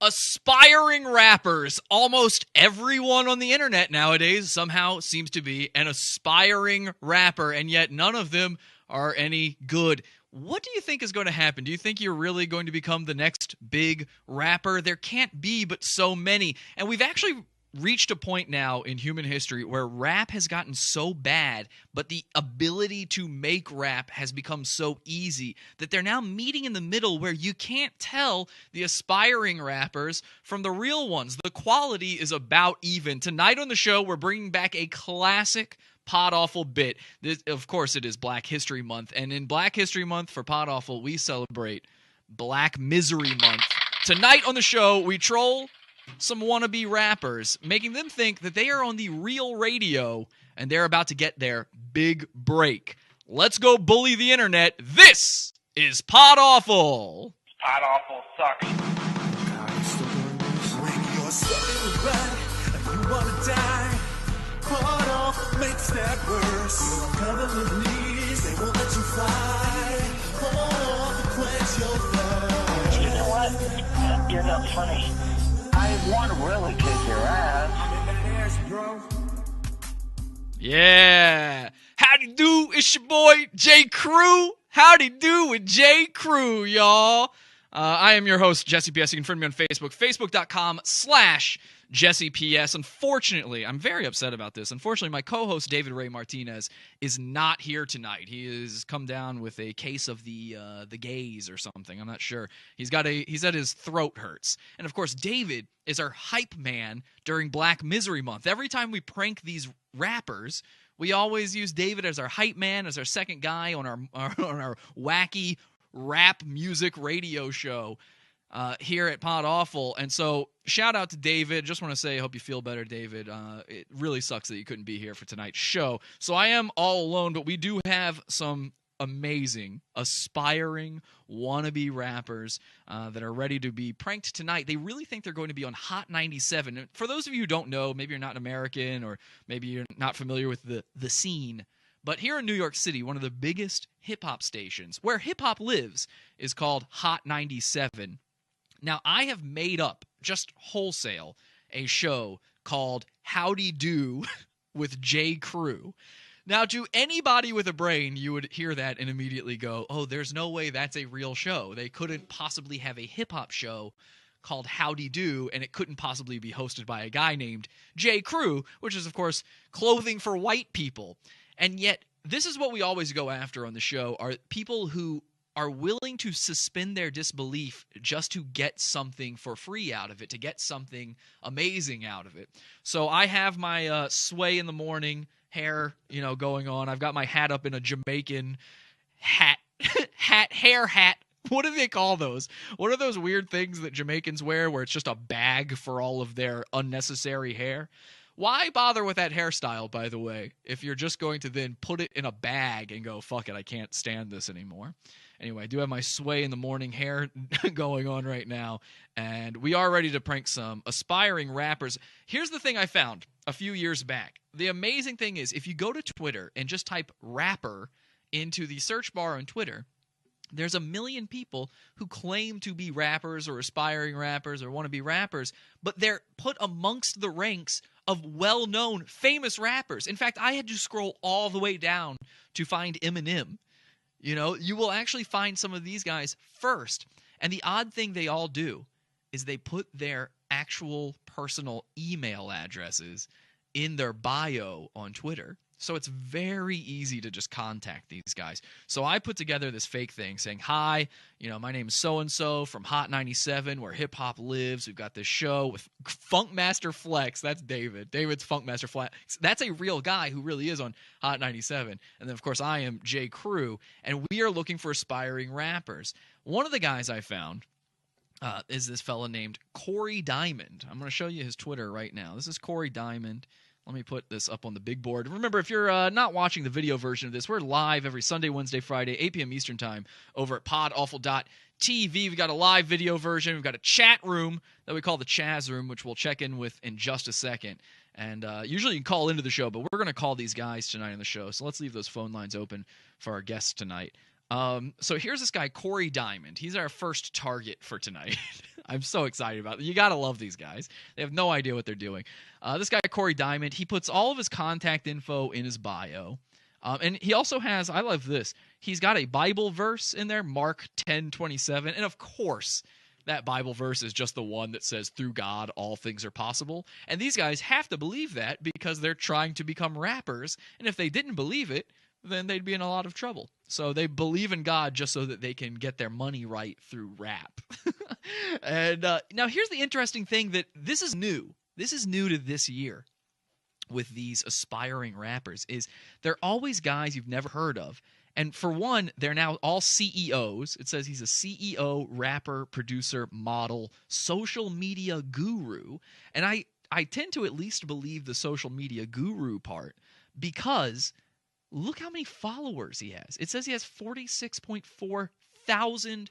Aspiring rappers. Almost everyone on the internet nowadays somehow seems to be an aspiring rapper, and yet none of them are any good. What do you think is going to happen? Do you think you're really going to become the next big rapper? There can't be but so many. And we've actually reached a point now in human history where rap has gotten so bad, but the ability to make rap has become so easy that they're now meeting in the middle where you can't tell the aspiring rappers from the real ones. The quality is about even. Tonight on the show, we're bringing back a classic Pod Awful bit. This, of course, it is Black History Month, and in Black History Month for Pod Awful, we celebrate Black Misery Month. Tonight on the show, we troll some wannabe rappers, making them think that they are on the real radio and they're about to get their big break. Let's go bully the internet. This is Pod Awful. Pod Awful sucks. When you're so right and you wanna die, Pod Awful makes that worse. You're covered with knees, they won't let you fly. Pod Awful quench your thirst. You know what? You're not funny. I want to really kick your ass. Yeah. Howdy do, it's your boy, J. Crew. Howdy do with J. Crew, y'all. I am your host, Jesse PS. You can find me on Facebook, facebook.com/Jesse PS. Unfortunately, I'm very upset about this. Unfortunately, my co-host, David Ray Martinez, is not here tonight. He has come down with a case of the gaze or something. I'm not sure. He said his throat hurts. And of course, David is our hype man during Black Misery Month. Every time we prank these rappers, we always use David as our hype man, as our second guy on our wacky rap music radio show here at Pod Awful. And so shout out to David. Just want to say I hope you feel better, David. It really sucks that you couldn't be here for tonight's show. So I am all alone, but we do have some amazing, aspiring, wannabe rappers that are ready to be pranked tonight. They really think they're going to be on Hot 97. And for those of you who don't know, maybe you're not American or maybe you're not familiar with the scene, but here in New York City, one of the biggest hip-hop stations, where hip-hop lives, is called Hot 97. Now, I have made up, just wholesale, a show called Howdy Do with J. Crew. Now, to anybody with a brain, you would hear that and immediately go, oh, there's no way that's a real show. They couldn't possibly have a hip-hop show called Howdy Do, and it couldn't possibly be hosted by a guy named J. Crew, which is, of course, clothing for white people. And yet, this is what we always go after on the show, are people who are willing to suspend their disbelief just to get something for free out of it, to get something amazing out of it. So I have my sway in the morning hair, going on. I've got my hat up in a Jamaican hair hat. What do they call those? What are those weird things that Jamaicans wear where it's just a bag for all of their unnecessary hair? Why bother with that hairstyle, by the way, if you're just going to then put it in a bag and go, fuck it, I can't stand this anymore. Anyway, I do have my sway in the morning hair going on right now, and we are ready to prank some aspiring rappers. Here's the thing I found a few years back. The amazing thing is, if you go to Twitter and just type rapper into the search bar on Twitter, there's 1 million people who claim to be rappers or aspiring rappers or want to be rappers, but they're put amongst the ranks of well-known, famous rappers. In fact, I had to scroll all the way down to find Eminem. You will actually find some of these guys first. And the odd thing they all do is they put their actual personal email addresses in their bio on Twitter. So it's very easy to just contact these guys. So I put together this fake thing saying, hi, my name is so-and-so from Hot 97, where hip-hop lives. We've got this show with Funkmaster Flex. That's David. David's Funkmaster Flex. That's a real guy who really is on Hot 97. And then, of course, I am J. Crew, and we are looking for aspiring rappers. One of the guys I found is this fella named Corey Diamond. I'm going to show you his Twitter right now. This is Corey Diamond. Let me put this up on the big board. Remember, if you're not watching the video version of this, we're live every Sunday, Wednesday, Friday, 8 p.m. Eastern Time over at podawful.tv. We've got a live video version. We've got a chat room that we call the Chaz Room, which we'll check in with in just a second. And usually you can call into the show, but we're going to call these guys tonight on the show. So let's leave those phone lines open for our guests tonight. So here's this guy, Corey Diamond. He's our first target for tonight. I'm so excited about it. You got to love these guys. They have no idea what they're doing. This guy, Corey Diamond, he puts all of his contact info in his bio. And he also has, I love this, he's got a Bible verse in there, Mark 10:27. And of course, that Bible verse is just the one that says, through God, all things are possible. And these guys have to believe that because they're trying to become rappers. And if they didn't believe it, then they'd be in a lot of trouble. So they believe in God just so that they can get their money right through rap. And now here's the interesting thing, that this is new. This is new to this year with these aspiring rappers, is they're always guys you've never heard of. And for one, they're now all CEOs. It says he's a CEO, rapper, producer, model, social media guru. And I tend to at least believe the social media guru part, because look how many followers he has. It says he has 46.4 thousand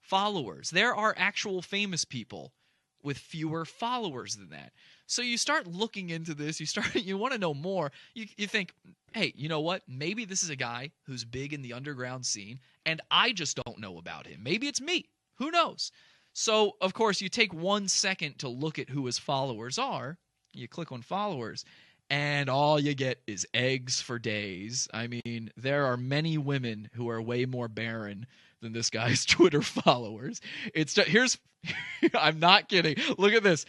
followers. There are actual famous people with fewer followers than that. So you start looking into this, you want to know more. You think, hey, you know what? Maybe this is a guy who's big in the underground scene, and I just don't know about him. Maybe it's me. Who knows? So, of course, you take 1 second to look at who his followers are. You click on followers, and all you get is eggs for days. I mean, there are many women who are way more barren than this guy's Twitter followers. I'm not kidding. Look at this.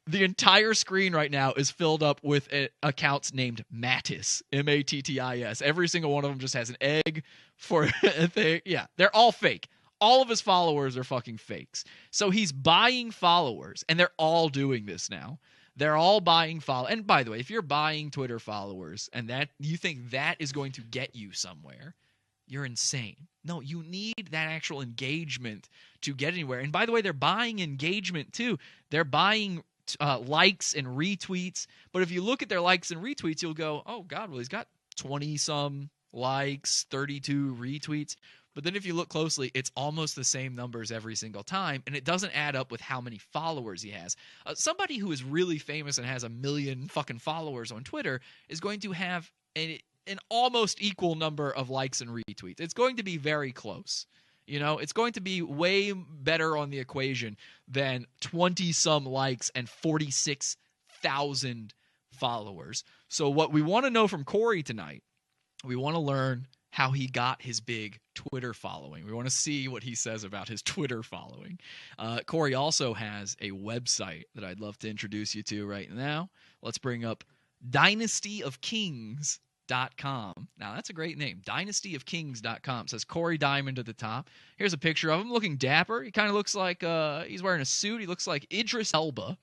The entire screen right now is filled up with accounts named Mattis, Mattis. Every single one of them just has an egg for a thing. Yeah, they're all fake. All of his followers are fucking fakes. So he's buying followers, and they're all doing this now. They're all buying followers. And by the way, if you're buying Twitter followers and that you think that is going to get you somewhere, you're insane. No, you need that actual engagement to get anywhere. And by the way, they're buying engagement too. They're buying likes and retweets. But if you look at their likes and retweets, you'll go, oh, God, well, he's got 20-some likes, 32 retweets. But then if you look closely, it's almost the same numbers every single time, and it doesn't add up with how many followers he has. Somebody who is really famous and has 1 million fucking followers on Twitter is going to have an almost equal number of likes and retweets. It's going to be very close. You know, it's going to be way better on the equation than 20-some likes and 46,000 followers. So what we want to know from Corey tonight, we want to learn how he got his big Twitter following. We want to see what he says about his Twitter following. Corey also has a website that I'd love to introduce you to right now. Let's bring up dynastyofkings.com. Now, that's a great name, dynastyofkings.com. It says Corey Diamond at the top. Here's a picture of him looking dapper. He kind of looks like he's wearing a suit. He looks like Idris Elba,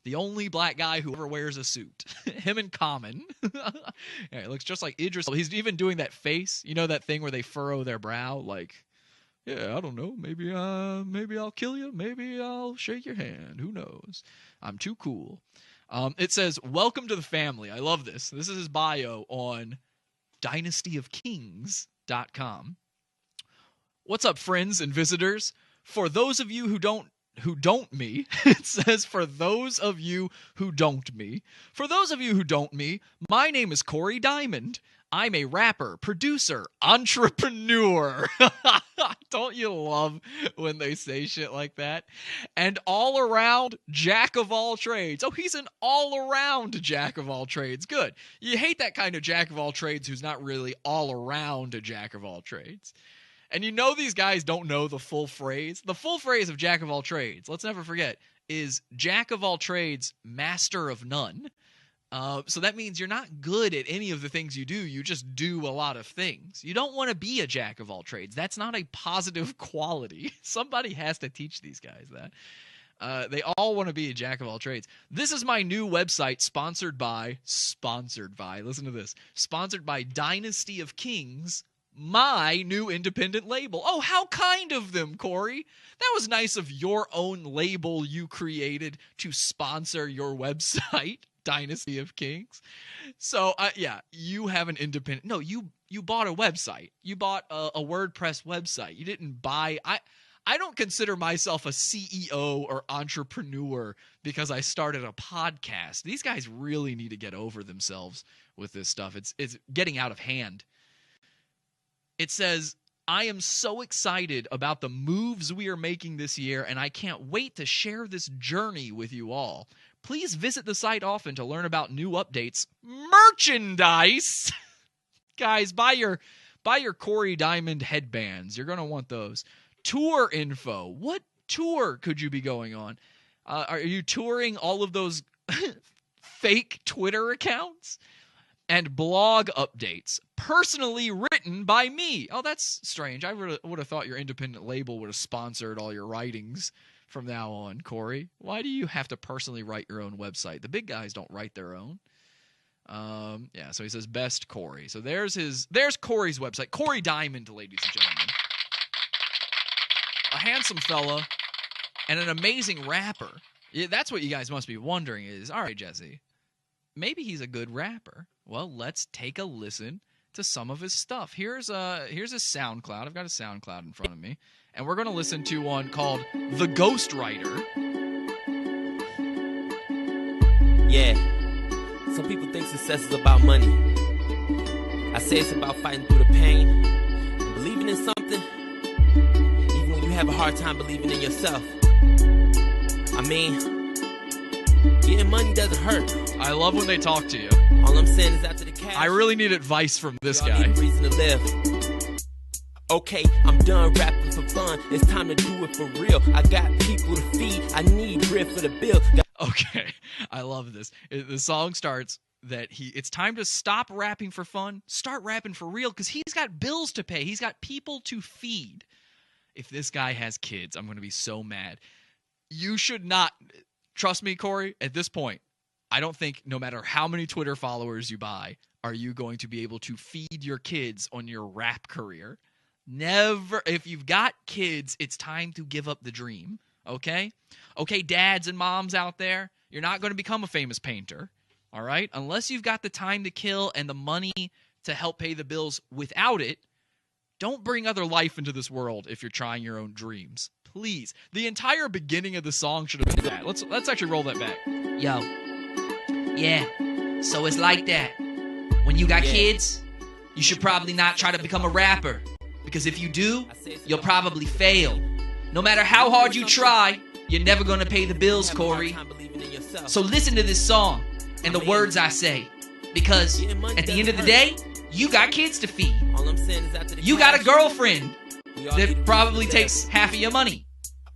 the only black guy who ever wears a suit. Him and Common. Yeah, he looks just like Idris Elba. He's even doing that face. You know that thing where they furrow their brow? Like, yeah, I don't know. Maybe I'll kill you. Maybe I'll shake your hand. Who knows? I'm too cool. It says, welcome to the family. I love this. This is his bio on dynastyofkings.com. What's up, friends and visitors? For those of you who don't me, it says, for those of you who don't me. For those of you who don't me, my name is Corey Diamond. I'm a rapper, producer, entrepreneur. Don't you love when they say shit like that? And all around jack of all trades. Oh, he's an all around jack of all trades. Good. You hate that kind of jack of all trades who's not really all around a jack of all trades. And you know these guys don't know the full phrase. The full phrase of jack of all trades, let's never forget, is jack of all trades, master of none. So that means you're not good at any of the things you do. You just do a lot of things. You don't want to be a jack of all trades. That's not a positive quality. Somebody has to teach these guys that. They all want to be a jack of all trades. This is my new website sponsored by, listen to this, sponsored by Dynasty of Kings, my new independent label. Oh, how kind of them, Corey. That was nice of your own label you created to sponsor your website, Dynasty of Kings. So, yeah, you have an independent... No, you bought a website. You bought a WordPress website. You didn't buy... I don't consider myself a CEO or entrepreneur because I started a podcast. These guys really need to get over themselves with this stuff. It's getting out of hand. It says, I am so excited about the moves we are making this year, and I can't wait to share this journey with you all. Please visit the site often to learn about new updates. Merchandise! Guys, buy your Corey Diamond headbands. You're going to want those. Tour info. What tour could you be going on? Are you touring all of those fake Twitter accounts? And blog updates, personally written by me. Oh, that's strange. I would have thought your independent label would have sponsored all your writings from now on, Corey. Why do you have to personally write your own website? The big guys don't write their own. Yeah, so he says best Corey. So there's Corey's website. Corey Diamond, ladies and gentlemen. A handsome fella and an amazing rapper. Yeah, that's what you guys must be wondering is, all right, Jesse, maybe he's a good rapper. Well, let's take a listen to some of his stuff. Here's his SoundCloud. I've got a SoundCloud in front of me. And we're going to listen to one called The Ghostwriter. Yeah. Some people think success is about money. I say it's about fighting through the pain and believing in something, even when you have a hard time believing in yourself. I mean, getting money doesn't hurt. I love when they talk to you. All I'm saying is after the cash, I really need advice from this we all guy. need a reason to live. Okay, I'm done rapping for fun. It's time to do it for real. I got people to feed. I need bread for the bill. Okay, I love this. The song starts that it's time to stop rapping for fun, start rapping for real, because he's got bills to pay. He's got people to feed. If this guy has kids, I'm going to be so mad. You should not, trust me, Corey, at this point, I don't think no matter how many Twitter followers you buy, are you going to be able to feed your kids on your rap career. Never. If you've got kids, it's time to give up the dream, okay? Okay, dads and moms out there, you're not going to become a famous painter, all right? Unless you've got the time to kill and the money to help pay the bills without it, don't bring other life into this world if you're trying your own dreams. Please. The entire beginning of the song should have been that. Let's actually roll that back. Yo. Yeah. So it's like that. When you got kids, you should probably not try to become a rapper. Because if you do, you'll probably fail. No matter how hard you try, you're never going to pay the bills, Corey. So listen to this song and the words I say. Because at the end of the day, you got kids to feed. You got a girlfriend that probably takes half of your money.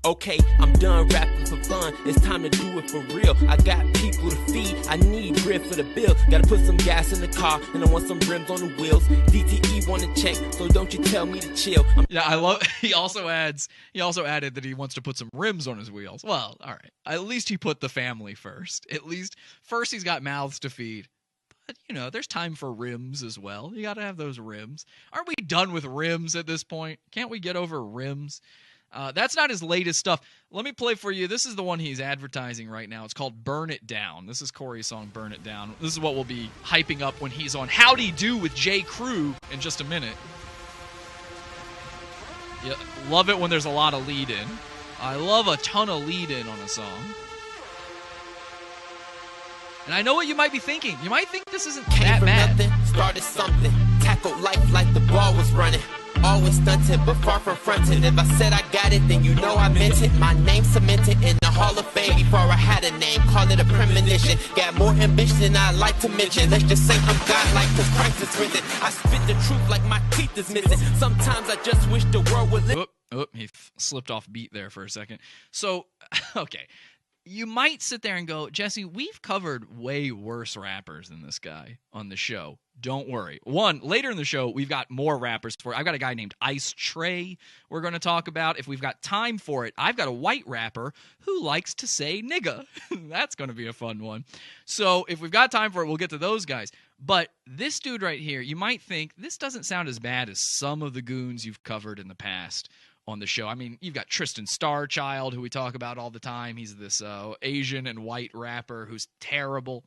Okay, I'm done rapping for fun. It's time to do it for real. I got people to feed. I need bread for the bill. Gotta put some gas in the car, and I want some rims on the wheels. DTE want to check, so don't you tell me to chill. Yeah, I love. He also added that he wants to put some rims on his wheels. Well, all right. At least he put the family first. At least first he's got mouths to feed. But, there's time for rims as well. You got to have those rims. Aren't we done with rims at this point? Can't we get over rims? That's not his latest stuff. Let me play for you. This is the one he's advertising right now. It's called Burn It Down. This is Corey's song, Burn It Down. This is what we'll be hyping up when he's on Howdy Do with J. Crew in just a minute. Yeah, love it when there's a lot of lead in. I love a ton of lead in on a song. And I know what you might be thinking. You might think this isn't that bad. Nothing, started something, tackled life like the ball was running. Always stunted, but far from fronting. If I said I got it, then you know I meant it. My name cemented in the Hall of Fame before I had a name. Call it a premonition. Got more ambition than I like to mention. Let's just say I'm godlike, cause Christ is risen. I spit the truth like my teeth is missing. Sometimes I just wish the world would live. He slipped off beat there for a second. So, okay. You might sit there and go, Jesse, we've covered way worse rappers than this guy on the show. Don't worry. Later in the show, we've got more rappers for I've got a guy named Ice Trey we're going to talk about. If we've got time for it, I've got a white rapper who likes to say nigga. That's going to be a fun one. So if we've got time for it, we'll get to those guys. But this dude right here, you might think this doesn't sound as bad as some of the goons you've covered in the past on the show. I mean, you've got Tristan Starchild, who we talk about all the time. He's this Asian and white rapper who's terrible.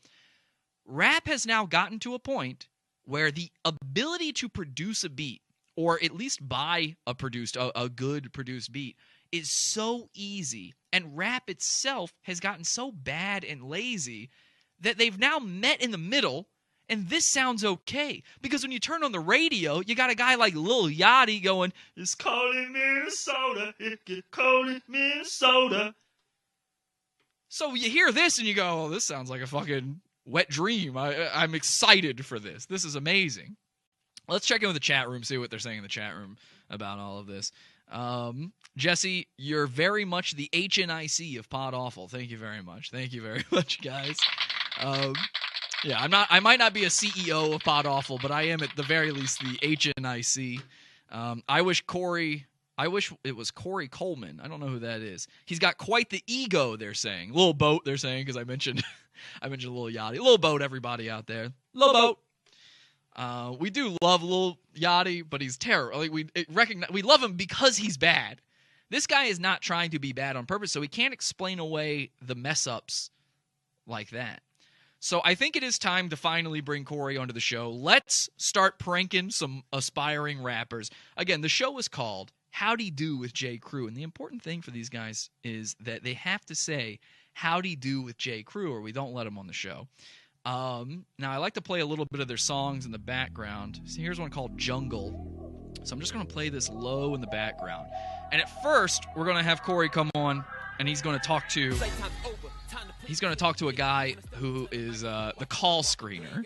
Rap has now gotten to a point where the ability to produce a beat, or at least buy a good produced beat, is so easy. And rap itself has gotten so bad and lazy that they've now met in the middle And this sounds okay. Because when you turn on the radio, you got a guy like Lil Yachty going, it's cold in Minnesota, it get cold in Minnesota. So you hear this and you go, oh, this sounds like a fucking wet dream. I'm excited for this. This is amazing. Let's check in with the chat room, see what they're saying in the chat room about all of this. Jesse, you're very much the HNIC of Pod Awful. Thank you very much. Thank you very much, guys. Yeah, I might not be a CEO of Pod Awful, but I am at the very least the HNIC. I wish it was Corey Coleman. I don't know who that is. He's got quite the ego, they're saying. Little Boat, they're saying, because I mentioned Lil Yachty. Lil Boat, everybody out there. Lil Boat. We do love Lil Yachty, but he's terrible. Like we love him because he's bad. This guy is not trying to be bad on purpose, so he can't explain away the mess-ups like that. So I think it is time to finally bring Corey onto the show. Let's start pranking some aspiring rappers. Again, the show is called Howdy Do with J. Crew, and the important thing for these guys is that they have to say Howdy Do with J. Crew, or we don't let them on the show. Now, I like to play a little bit of their songs in the background. So here's one called Jungle. So I'm just going to play this low in the background. And at first, we're going to have Corey come on, and he's going to talk to a guy who is the call screener.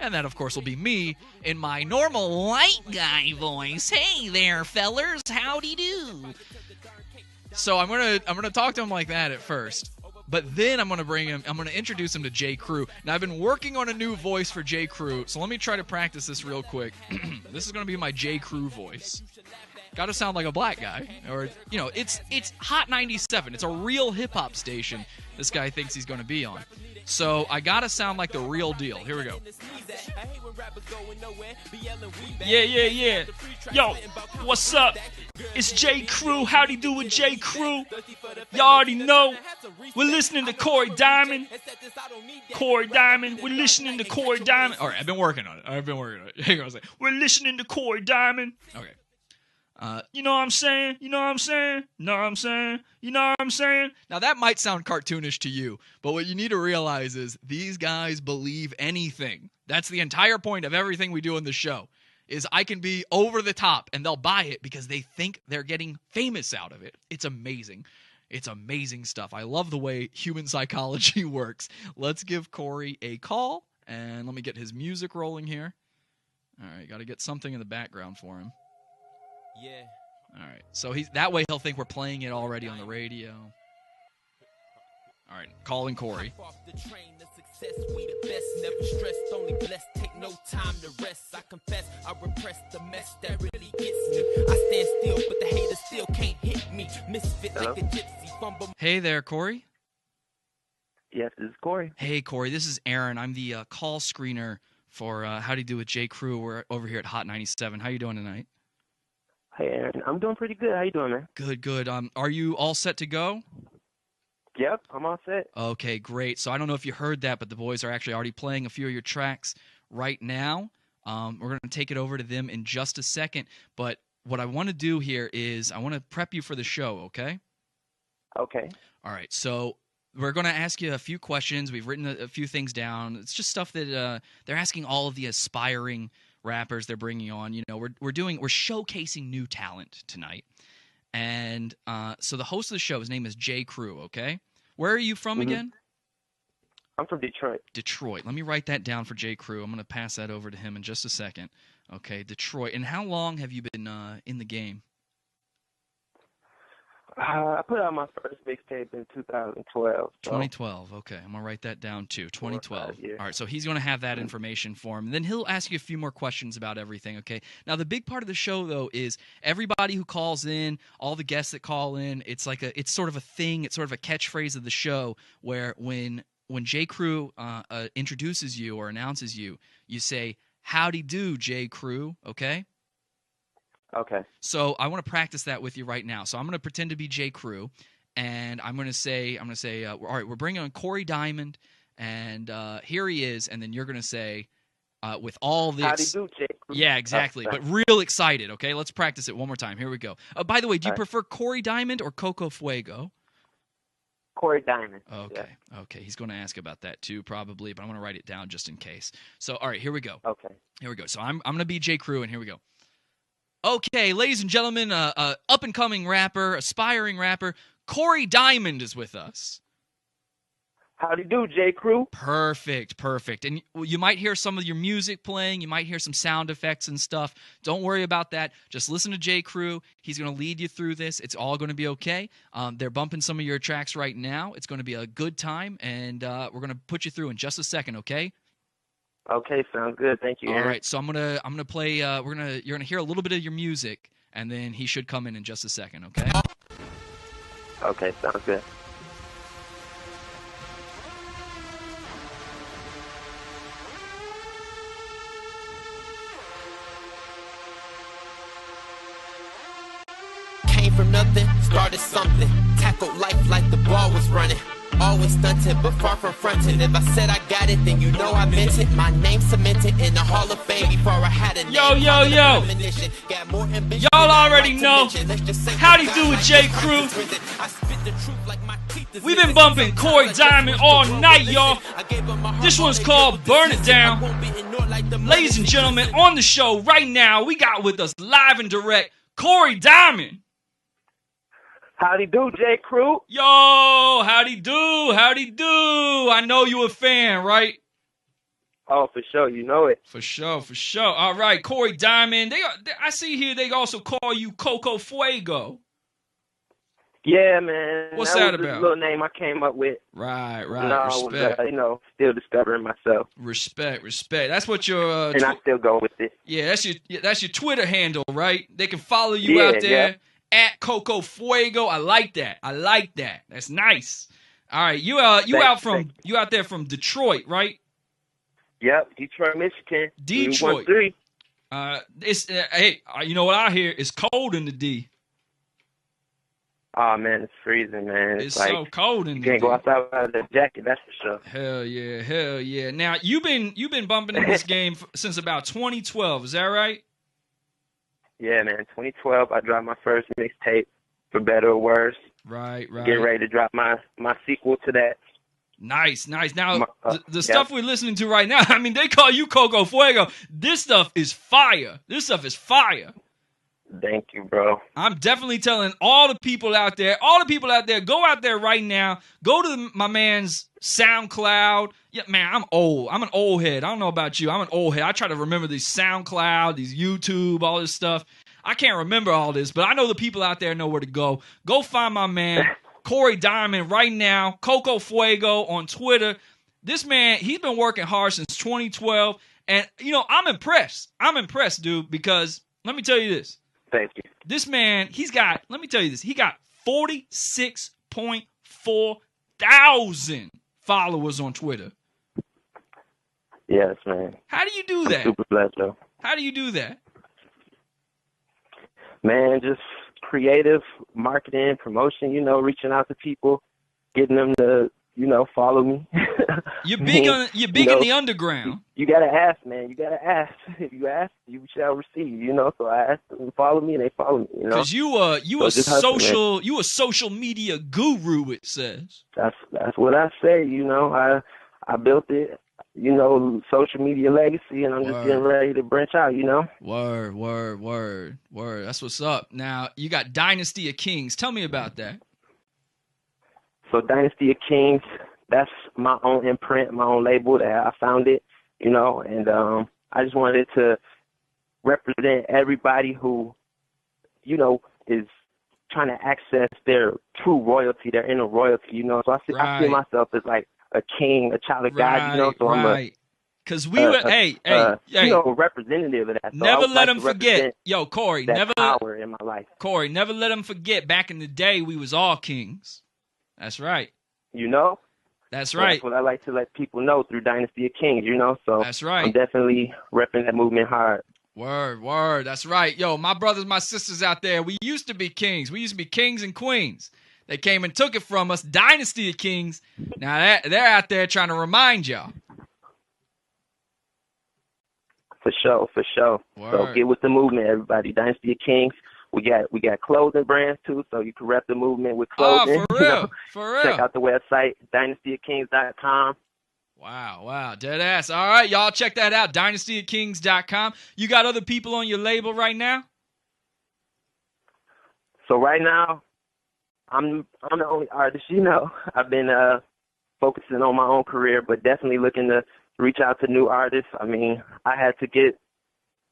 And that, of course, will be me in my normal white guy voice. Hey there, fellers, howdy do. So I'm gonna talk to him like that at first. But then I'm going to introduce him to J. Crew. Now, I've been working on a new voice for J. Crew, so let me try to practice this real quick. This is going to be my J. Crew voice. Got to sound like a black guy. Or, it's Hot 97. It's a real hip-hop station this guy thinks he's going to be on. So I got to sound like the real deal. Here we go. Yeah. Yo, what's up? It's J. Crew. Howdy do with J. Crew. Y'all already know. We're listening to Corey Diamond. We're listening to Corey Diamond. All right, I've been working on it. Hang on a second. We're listening to Corey Diamond. Okay. You know what I'm saying? Now, that might sound cartoonish to you, but what you need to realize is these guys believe anything. That's the entire point of everything we do on the show, is I can be over the top, and they'll buy it because they think they're getting famous out of it. It's amazing. It's amazing stuff. I love the way human psychology works. Let's give Corey a call, and let me get his music rolling here. All right, got to get something in the background for him. Yeah. All right. So that way he'll think we're playing it already on the radio. All right. Calling Corey. We the best, never stressed, only blessed, take no time to rest. I confess, I repress the mess that really gets me. I stand still, but the haters still can't hit me. Misfit like a gypsy, fumble. Hey there, Corey. Yes, this is Corey. Hey, Corey. This is Aaron. I'm the call screener for Howdy Do with J. Crew. We're over here at Hot 97. How you doing tonight? Hey, Aaron. I'm doing pretty good. How you doing, man? Good. Are you all set to go? Yep, I'm all set. Okay, great. So I don't know if you heard that, but the boys are actually already playing a few of your tracks right now. We're going to take it over to them in just a second. But what I want to do here is I want to prep you for the show, okay? Okay. All right. So we're going to ask you a few questions. We've written a few things down. It's just stuff that they're asking all of the aspiring rappers they're bringing on. We're showcasing new talent tonight. And so the host of the show, his name is J. Crew, okay? Where are you from again? I'm from Detroit. Detroit. Let me write that down for J. Crew. I'm going to pass that over to him in just a second. Okay, Detroit. And how long have you been in the game? I put out my first mixtape in 2012. 2012. Okay, I'm going to write that down too. 2012. Yeah. All right, so he's going to have that information for him. And then he'll ask you a few more questions about everything, okay? Now, the big part of the show, though, is everybody who calls in, all the guests that call in, it's sort of a thing, it's sort of a catchphrase of the show where when J. Crew introduces you or announces you, you say, howdy do, J. Crew, okay? Okay. So I want to practice that with you right now. So I'm going to pretend to be J. Crew, and I'm going to say, all right, we're bringing on Corey Diamond, and here he is, and then you're going to say, with all this. Howdy do, J. Crew. Yeah, exactly. But real excited. Okay, let's practice it one more time. Here we go. By the way, do you prefer Corey Diamond or Coco Fuego? Corey Diamond. Okay. Yeah. Okay. He's going to ask about that too, probably, but I'm going to write it down just in case. So, all right, here we go. Okay. Here we go. So I'm going to be J. Crew, and here we go. Okay, ladies and gentlemen, up-and-coming rapper, aspiring rapper, Corey Diamond is with us. Howdy do, J. Crew. Perfect, perfect. And you might hear some of your music playing. You might hear some sound effects and stuff. Don't worry about that. Just listen to J. Crew. He's going to lead you through this. It's all going to be okay. They're bumping some of your tracks right now. It's going to be a good time, and we're going to put you through in just a second, okay? Okay, sounds good. Thank you. All Aaron. right, so I'm gonna play. You're gonna hear a little bit of your music, and then he should come in just a second, okay? Okay, sounds good. Came from nothing, started something. Tackled life like the ball was running. Always stunting, but far from fronting. If I said I got it, then you know I meant it. My name cemented in the Hall of Fame before I had a name. Yo. Y'all already know. Howdy do with J. Crew. We've been bumping Corey Diamond all night, y'all. This one's called Burn It Down. Ladies and gentlemen, on the show right now, we got with us live and direct Corey Diamond. Howdy do, J. Crew. Yo, howdy do. I know you a fan, right? Oh, for sure. You know it. For sure. All right, Corey Diamond. I see here they also call you Coco Fuego. Yeah, man. What's that that was about? A little name I came up with. Right. No, I Respect. was, still discovering myself. Respect. That's what your and I still go with it. yeah. That's your Twitter handle, right? They can follow you Yeah, out there yeah. at Coco Fuego. I like that. That's nice. All right, you out there from Detroit, right? Yep, Detroit, Michigan. Detroit. 313. It's hey, you know what I hear? It's cold in the D. Oh man, it's freezing, man. It's like, so cold in you the can't D. go outside without a jacket. That's for sure. Hell yeah. Now you've been bumping in this game since about 2012. Is that right? Yeah, man. 2012, I dropped my first mixtape, For Better or Worse. Right. Getting ready to drop my sequel to that. Nice. Now, the yeah. stuff we're listening to right now, I mean, they call you Coco Fuego. This stuff is fire. Thank you, bro. I'm definitely telling all the people out there, go out there right now. Go to my man's SoundCloud. Yeah, man, I'm old. I'm an old head. I don't know about you. I'm an old head. I try to remember these SoundCloud, these YouTube, all this stuff. I can't remember all this, but I know the people out there know where to go. Go find my man, Corey Diamond, right now. Coco Fuego on Twitter. This man, he's been working hard since 2012. And, I'm impressed. Dude, because let me tell you this. Thank you. This man, he got 46.4 thousand followers on Twitter. Yes, man. How do you do I'm that? super blessed, though. How do you do that? Man, just creative marketing, promotion, reaching out to people, getting them to, follow me. You're big in the underground. You gotta ask, man. You gotta ask. If you ask, you shall receive. So I asked them to follow me, and they follow me. Because you a social media guru. It says. That's what I say. I built it. Social media legacy, and I'm just getting ready to branch out. Word. That's what's up. Now you got Dynasty of Kings. Tell me about that. So Dynasty of Kings, that's my own imprint, my own label that I founded, and I just wanted to represent everybody who, is trying to access their true royalty, their inner royalty, So I see myself as like a king, a child of God, So I'm because we were, a representative of that. So never let them forget. Yo, Corey, never power in my life. Corey, never let them forget. Back in the day, we was all kings. That's right. That's right. That's what I like to let people know through Dynasty of Kings, So that's right. I'm definitely repping that movement hard. Word. That's right. Yo, my brothers, my sisters out there, we used to be kings. We used to be kings and queens. They came and took it from us. Dynasty of Kings. Now they're out there trying to remind y'all. For sure. Word. So get with the movement, everybody. Dynasty of Kings. we got clothing brands too, so you can rep the movement with Oh, clothing. for real, for real. Check out the website dynastyofkings.com. Wow, dead ass. All right, y'all check that out, dynastyofkings.com. You got other people on your label right now? So right now, I'm the only artist. I've been focusing on my own career, but definitely looking to reach out to new artists. I mean, I had to get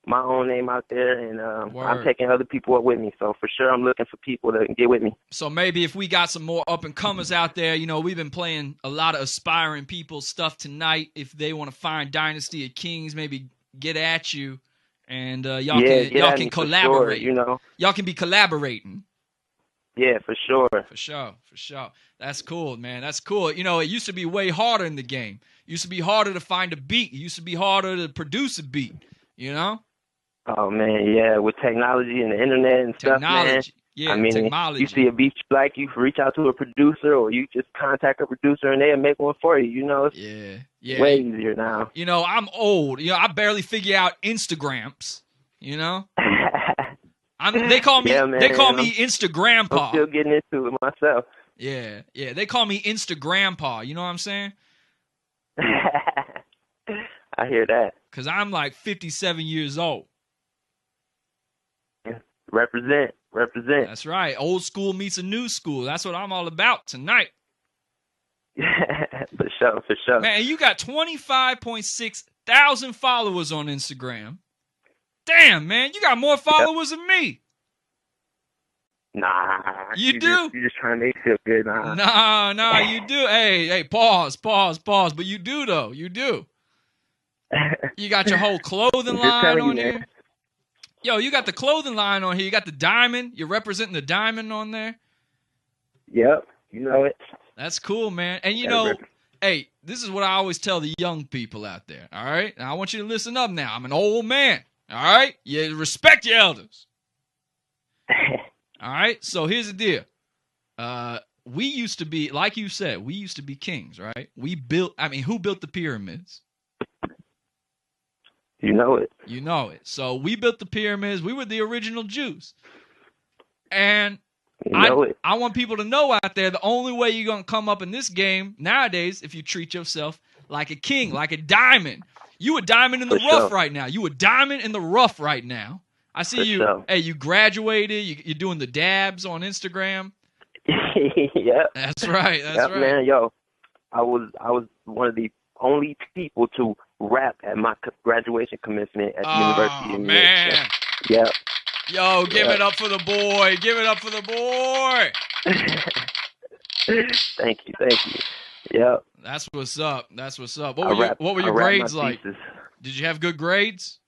my own name out there, and I'm taking other people up with me. So for sure, I'm looking for people to get with me. So maybe if we got some more up-and-comers out there, we've been playing a lot of aspiring people's stuff tonight. If they want to find Dynasty of Kings, maybe get at you, and y'all can collaborate. Sure, Y'all can be collaborating. Yeah, for sure. For sure. That's cool, man. That's cool. It used to be way harder in the game. It used to be harder to find a beat. It used to be harder to produce a beat, Oh, man, yeah, with technology and the internet and stuff, man. Yeah, I mean, technology. you see a beat you like, you reach out to a producer, or you just contact a producer and they'll make one for you, It's way easier now. I'm old. I barely figure out Instagrams, They call me me Instagrampa. I'm still getting into it myself. Yeah, they call me Instagrampa, you know what I'm saying? I hear that. Because I'm like 57 years old. Represent. That's right. Old school meets a new school. That's what I'm all about tonight. For sure. Man, you got 25.6 thousand followers on Instagram. Damn, man, you got more followers than me. Nah. You do? You're just trying to make it feel good. Nah, you do. Hey, pause. But you do, though. You do. You got your whole clothing line on here. Yo, you got the clothing line on here. You got the diamond. You're representing the diamond on there. Yep, you know it. That's cool, man. And hey, this is what I always tell the young people out there, all right? Now, I want you to listen up now. I'm an old man, all right? You respect your elders. All right? So here's the deal. We used to be, like you said, we used to be kings, right? Who built the pyramids? You know it. You know it. So we built the pyramids. We were the original Jews. And I want people to know out there, the only way you're going to come up in this game nowadays, if you treat yourself like a king, like a diamond. You a diamond in the rough right now. You a diamond in the rough right now. I see you. Sure. Hey, you graduated. You're doing the dabs on Instagram. Yep. That's right. That's right. Man, yo, I was one of the only people to rap at my graduation commencement at the University of New York. Man. Yep. Yo, give it up for the boy. Give it up for the boy. Thank you. Yep. That's what's up. What were your grades like? Pieces. Did you have good grades?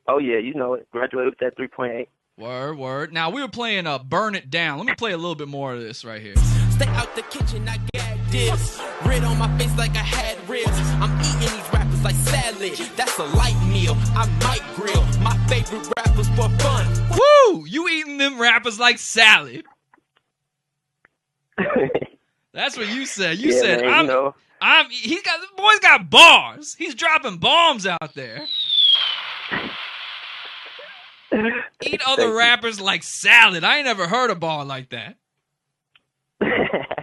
Oh, yeah, you know it. Graduated with that 3.8. Word. Now, we were playing Burn It Down. Let me play a little bit more of this right here. Stay out the kitchen, I gag this. Red on my face like I had ribs. I'm eating these rappers like salad. That's a light meal. I might grill my favorite rappers for fun. Woo! You eating them rappers like salad. That's what you said. You said, man, the boy's got bars. He's dropping bombs out there. Eat other rappers like salad. I ain't never heard a bar like that. I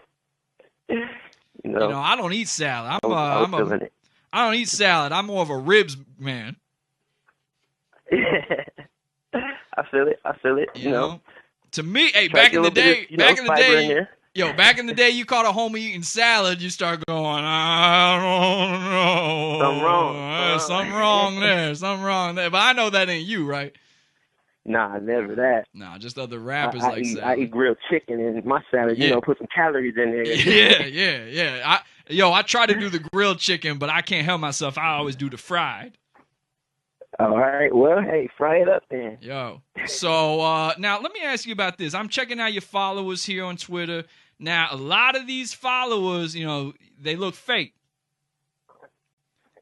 don't eat salad. I don't eat salad. I'm more of a ribs man. I feel it. You know. To me, hey, back in the day, you caught a homie eating salad, you start going, I don't know. Something wrong there. But I know that ain't you, right? Nah, never that. Nah, just other rappers salad. I eat grilled chicken in my salad, put some calories in there. Yeah. I try to do the grilled chicken, but I can't help myself. I always do the fried. All right. Well, hey, fry it up then. Yo. So now let me ask you about this. I'm checking out your followers here on Twitter. Now, a lot of these followers, they look fake.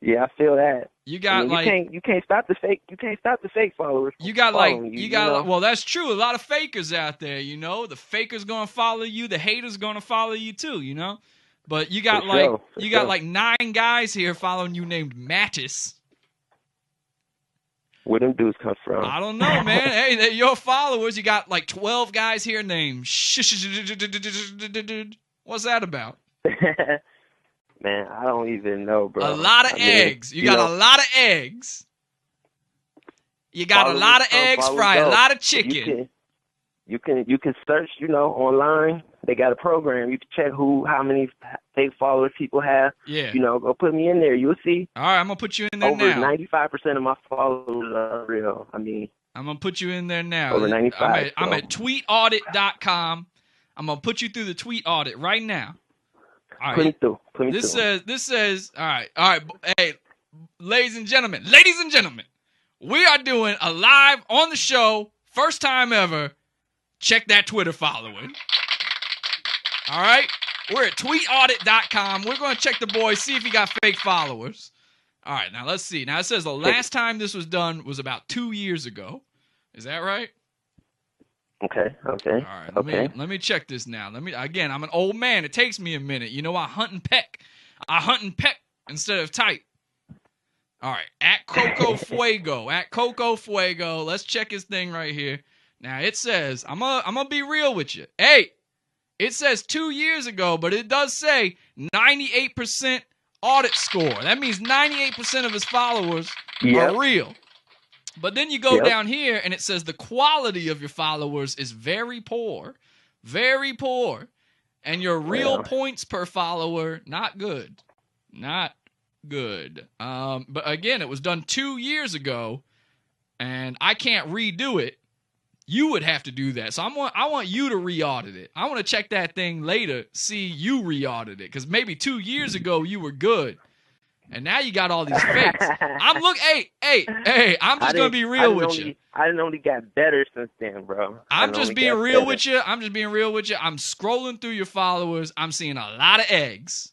Yeah, I feel that. You got you can't stop the fake. You can't stop the fake followers. Well, that's true. A lot of fakers out there. The fakers gonna follow you. The haters gonna follow you too. But you got like 9 guys here following you named Mattis. Where them dudes come from? I don't know, man. Hey, they're your followers. You got like 12 guys here named What's that about? Man, I don't even know, bro. A lot of eggs. You got a lot of eggs. You got a lot of eggs, fry a lot of chicken. You can search, online. They got a program. You can check how many fake followers people have. Yeah. Go put me in there. You'll see. All right, I'm gonna put you in there over now. 95% of my followers are real. I mean, I'm gonna put you in there now. Over 95. I'm at tweetaudit.com. I'm gonna put you through the tweet audit right now. All right. Put me This through. says. All right. Hey, ladies and gentlemen, we are doing a live on the show, first time ever. Check that Twitter following. All right? We're at tweetaudit.com. We're going to check the boy, see if he got fake followers. All right, now let's see. Now it says the last time this was done was about 2 years ago. Is that right? Okay. All right, let me check this now. Again, I'm an old man. It takes me a minute. I hunt and peck. I hunt and peck instead of type. All right, at Coco Fuego. Let's check his thing right here. Now it says, I'm gonna be real with you. Hey, it says 2 years ago, but it does say 98% audit score. That means 98% of his followers are real. But then you go down here and it says the quality of your followers is very poor. Very poor. And your real points per follower, not good. Not good. But again, it was done 2 years ago, and I can't redo it. You would have to do that. So I want you to re-audit it. I want to check that thing later, see you re-audit it. Because maybe 2 years ago you were good. And now you got all these fakes. I'm just going to be real with you. I didn't only got better since then, bro. I'm just being real with you. I'm scrolling through your followers. I'm seeing a lot of eggs.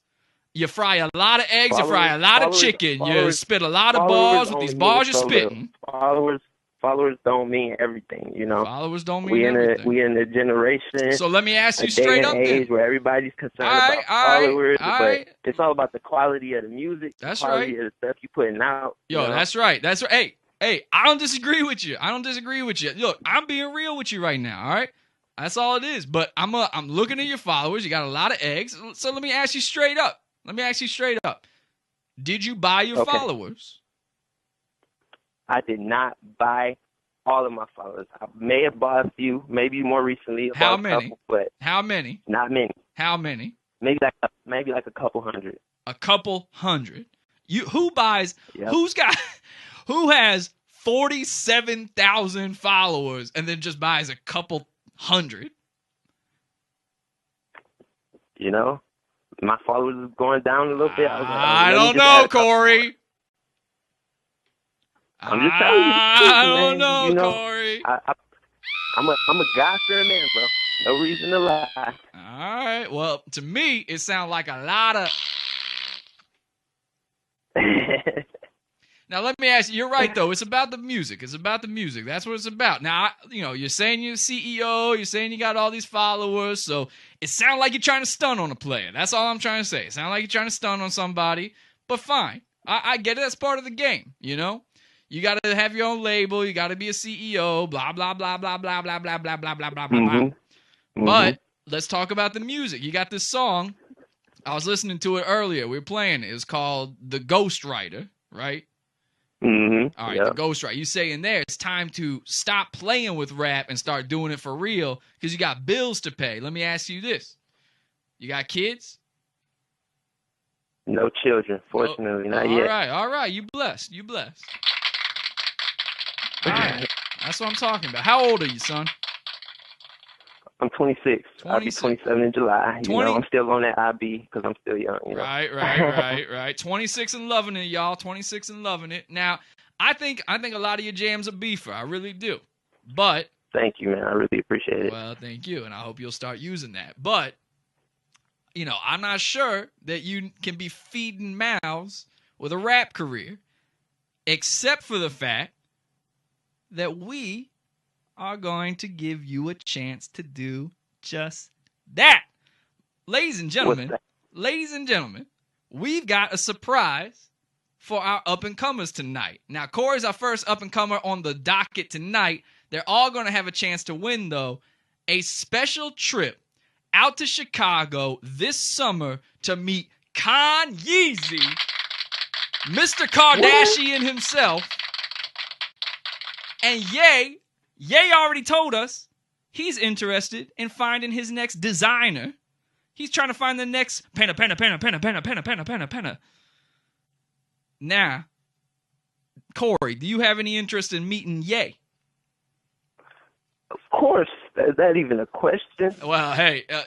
You fry a lot of eggs. You fry a lot of chicken. You spit a lot of balls with these balls you're spitting. Followers don't mean everything, Followers don't mean everything. We in a generation. So let me ask you straight up then. Where everybody's concerned about followers, but it's all about the quality of the music, the quality of the stuff you putting out. Yo, that's right. That's right. Hey, I don't disagree with you. Look, I'm being real with you right now, all right? That's all it is. But I'm looking at your followers. You got a lot of eggs. So let me ask you straight up. Did you buy your followers? I did not buy all of my followers. I may have bought a few, maybe more recently. How many? Couple, but how many? Not many. How many? Maybe like a couple hundred. A couple hundred. Who buys? Yep. Who has 47,000 followers and then just buys a couple hundred? My followers is going down a little bit. I don't know, Corey. I'm just telling you. I don't know, Corey. I'm a God-fearing man, bro. No reason to lie. All right. Well, to me, it sounds like a lot of. Now, let me ask you. You're right, though. It's about the music. That's what it's about. Now, you're saying you're the CEO. You're saying you got all these followers. So it sounds like you're trying to stun on a player. That's all I'm trying to say. It sounds like you're trying to stun on somebody. But fine. I get it. That's part of the game, You got to have your own label. You got to be a CEO, blah, blah, blah, blah, blah, blah, blah, blah, blah, blah, blah, blah. But let's talk about the music. You got this song. I was listening to it earlier. We were playing it. It's called The Ghostwriter, right? All right, The Ghostwriter. You say in there it's time to stop playing with rap and start doing it for real because you got bills to pay. Let me ask you this. You got kids? No children, fortunately, not yet. All right. You blessed. All right. That's what I'm talking about. How old are you, son? I'm 26. I'll be 27 in July. I'm still on that IB because I'm still young. Right. 26 and loving it, y'all. 26 and loving it. Now, I think a lot of your jams are beefer. I really do. But thank you, man. I really appreciate it. Well, thank you, and I hope you'll start using that. But I'm not sure that you can be feeding mouths with a rap career, except for the fact that we are going to give you a chance to do just that. Ladies and gentlemen, we've got a surprise for our up-and-comers tonight. Now, Corey's our first up-and-comer on the docket tonight. They're all going to have a chance to win, though, a special trip out to Chicago this summer to meet Kanye, Mr. Kardashian himself. And Ye already told us he's interested in finding his next designer. He's trying to find the next penna. Now, Corey, do you have any interest in meeting Ye? Of course. Is that even a question? Well, hey, a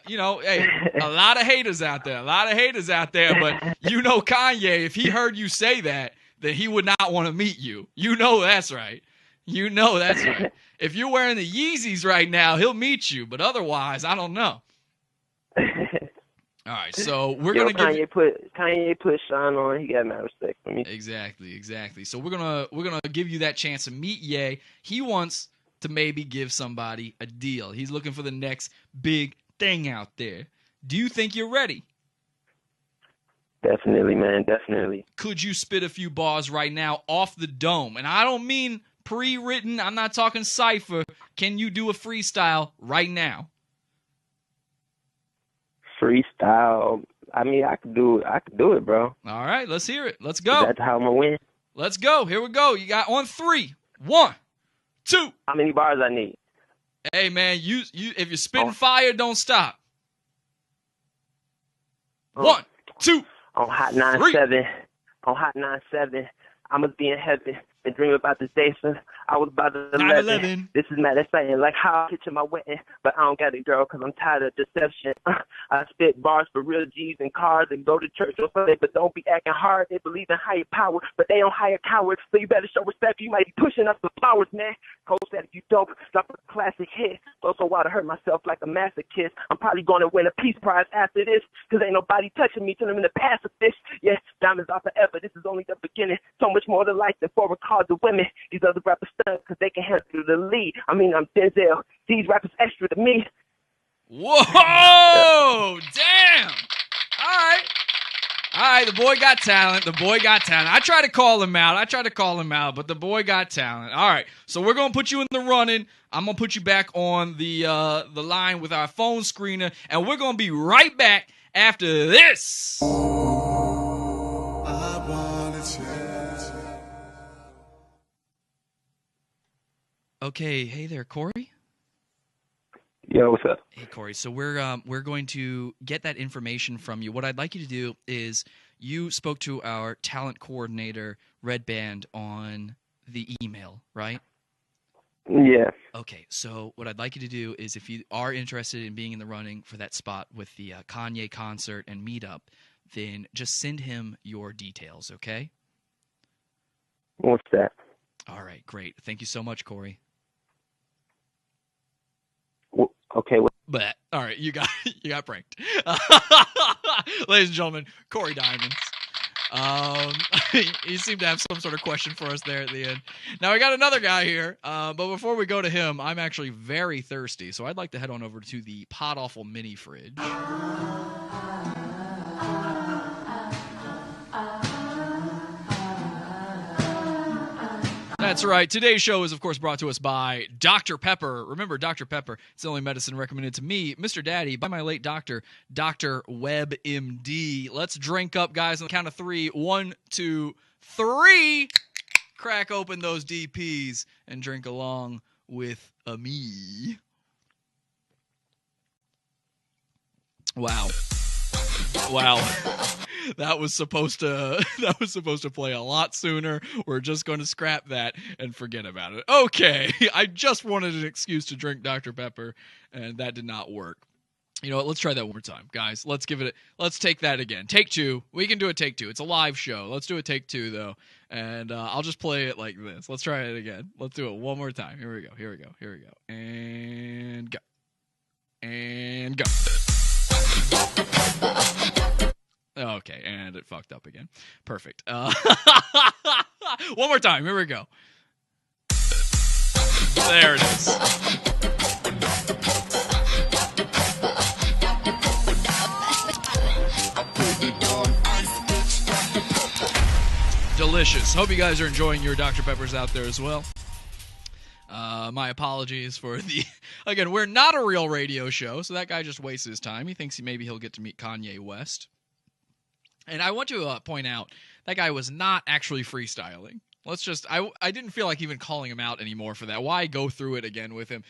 lot of haters out there. But you know Kanye, if he heard you say that, then he would not want to meet you. You know that's right. If you're wearing the Yeezys right now, he'll meet you. But otherwise, I don't know. All right, so we're gonna Kanye put Sean on. He got mad respect for me. Exactly. So we're gonna give you that chance to meet Ye. He wants to maybe give somebody a deal. He's looking for the next big thing out there. Do you think you're ready? Definitely, man. Definitely. Could you spit a few bars right now off the dome? And I don't mean pre-written. I'm not talking cipher. Can you do a freestyle right now? Freestyle. I mean, I could do it, bro. All right, let's hear it. Let's go. That's how I'm gonna win. Let's go. Here we go. You got on 3. 1, 2. How many bars I need? Hey man, you if you're spitting fire, don't stop. 1, 2. On Hot 97. On Hot 97. I must be in heaven and dream about this day, son. I was about to 11. This is mad exciting, like how I picture my wedding. But I don't got it, girl, because I'm tired of deception. I spit bars for real G's and cars and go to church on Sunday, but don't be acting hard. They believe in higher power, but they don't hire cowards. So you better show respect. You might be pushing up the flowers, man. Cole said if you dope, drop a classic hit. So wild to hurt myself like a masochist. I'm probably going to win a peace prize after this, because ain't nobody touching me till I'm in the pacifist. Yeah, diamonds are forever. This is only the beginning. So much more to life than forward cards of women. These other rappers stunt because they can handle the lead. I mean, I'm Denzel. These rappers extra to me. Whoa! Damn! All right, the boy got talent. I tried to call him out, but the boy got talent. All right, so we're going to put you in the running. I'm going to put you back on the line with our phone screener, and we're going to be right back after this. Okay, hey there, Corey. Yo, what's up? Hey, Corey. So we're going to get that information from you. What I'd like you to do is you spoke to our talent coordinator, Red Band, on the email, right? Yeah. Okay, so what I'd like you to do is if you are interested in being in the running for that spot with the Kanye concert and meetup, then just send him your details, okay? What's that? All right, great. Thank you so much, Corey. Okay. But all right, you got pranked, ladies and gentlemen. Corey Diamonds. He seemed to have some sort of question for us there at the end. Now we got another guy here, but before we go to him, I'm actually very thirsty, so I'd like to head on over to the Podawful mini fridge. That's right. Today's show is, of course, brought to us by Dr. Pepper. Remember, Dr. Pepper, it's the only medicine recommended to me, Mr. Daddy, by my late doctor, Dr. Webb, MD. Let's drink up, guys, on the count of 3. 1, 2, 3. Crack open those DPs and drink along with me. Wow. That was supposed to play a lot sooner. We're just going to scrap that and forget about it. Okay, I just wanted an excuse to drink Dr. Pepper, and that did not work. You know what? Let's try that one more time, guys. Let's take that again. Take 2. We can do a take 2. It's a live show. Let's do a take 2 though, and I'll just play it like this. Let's try it again. Let's do it one more time. Here we go. And go. And go. Okay, and it fucked up again. Perfect. One more time. Here we go. There it is. Delicious. Hope you guys are enjoying your Dr. Peppers out there as well. My apologies for the... Again, we're not a real radio show, so that guy just wastes his time. He thinks maybe he'll get to meet Kanye West. And I want to point out, that guy was not actually freestyling. Let's just... I didn't feel like even calling him out anymore for that. Why go through it again with him?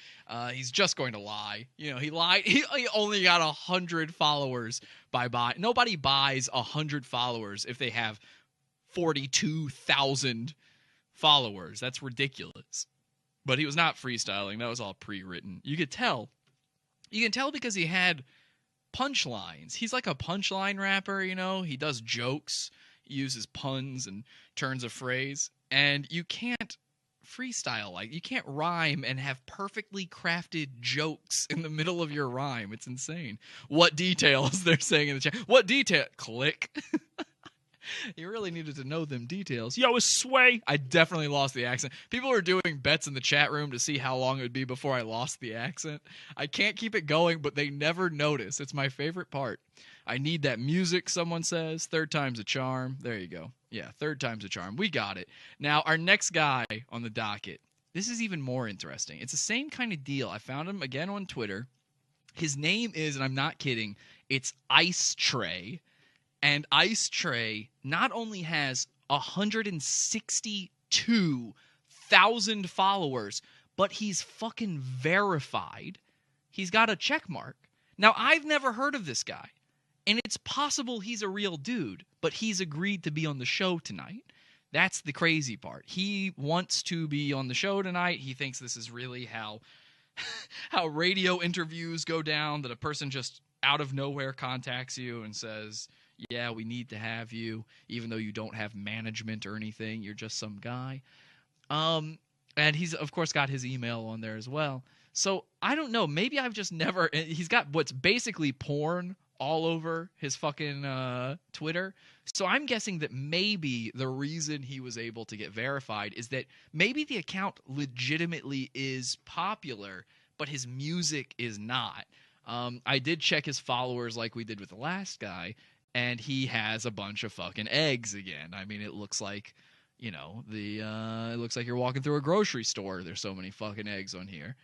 He's just going to lie. You know, he lied. He only got 100 followers by buy. Nobody buys 100 followers if they have 42,000 followers. That's ridiculous. But he was not freestyling. That was all pre-written. You could tell. You can tell because he had punchlines. He's like a punchline rapper, you know? He does jokes, he uses puns and turns a phrase. And you can't freestyle like you can't rhyme and have perfectly crafted jokes in the middle of your rhyme. It's insane. What details they're saying in the chat. What detail? Click. You really needed to know them details. Yo, it's Sway. I definitely lost the accent. People were doing bets in the chat room to see how long it would be before I lost the accent. I can't keep it going, but they never notice. It's my favorite part. I need that music, someone says. Third time's a charm. There you go. Yeah, third time's a charm. We got it. Now, our next guy on the docket. This is even more interesting. It's the same kind of deal. I found him again on Twitter. His name is, and I'm not kidding, it's Ice Tray. And Ice Tray not only has 162,000 followers, but he's fucking verified. He's got a check mark. Now, I've never heard of this guy, and it's possible he's a real dude, but he's agreed to be on the show tonight. That's the crazy part. He wants to be on the show tonight. He thinks this is really how radio interviews go down, that a person just out of nowhere contacts you and says, yeah, we need to have you, even though you don't have management or anything. You're just some guy. And he's, of course, got his email on there as well. So, I don't know. Maybe I've just never... He's got what's basically porn all over his fucking Twitter. So, I'm guessing that maybe the reason he was able to get verified is that maybe the account legitimately is popular, but his music is not. I did check his followers like we did with the last guy, and he has a bunch of fucking eggs again. I mean, it looks like, you know, it looks like you're walking through a grocery store. There's so many fucking eggs on here.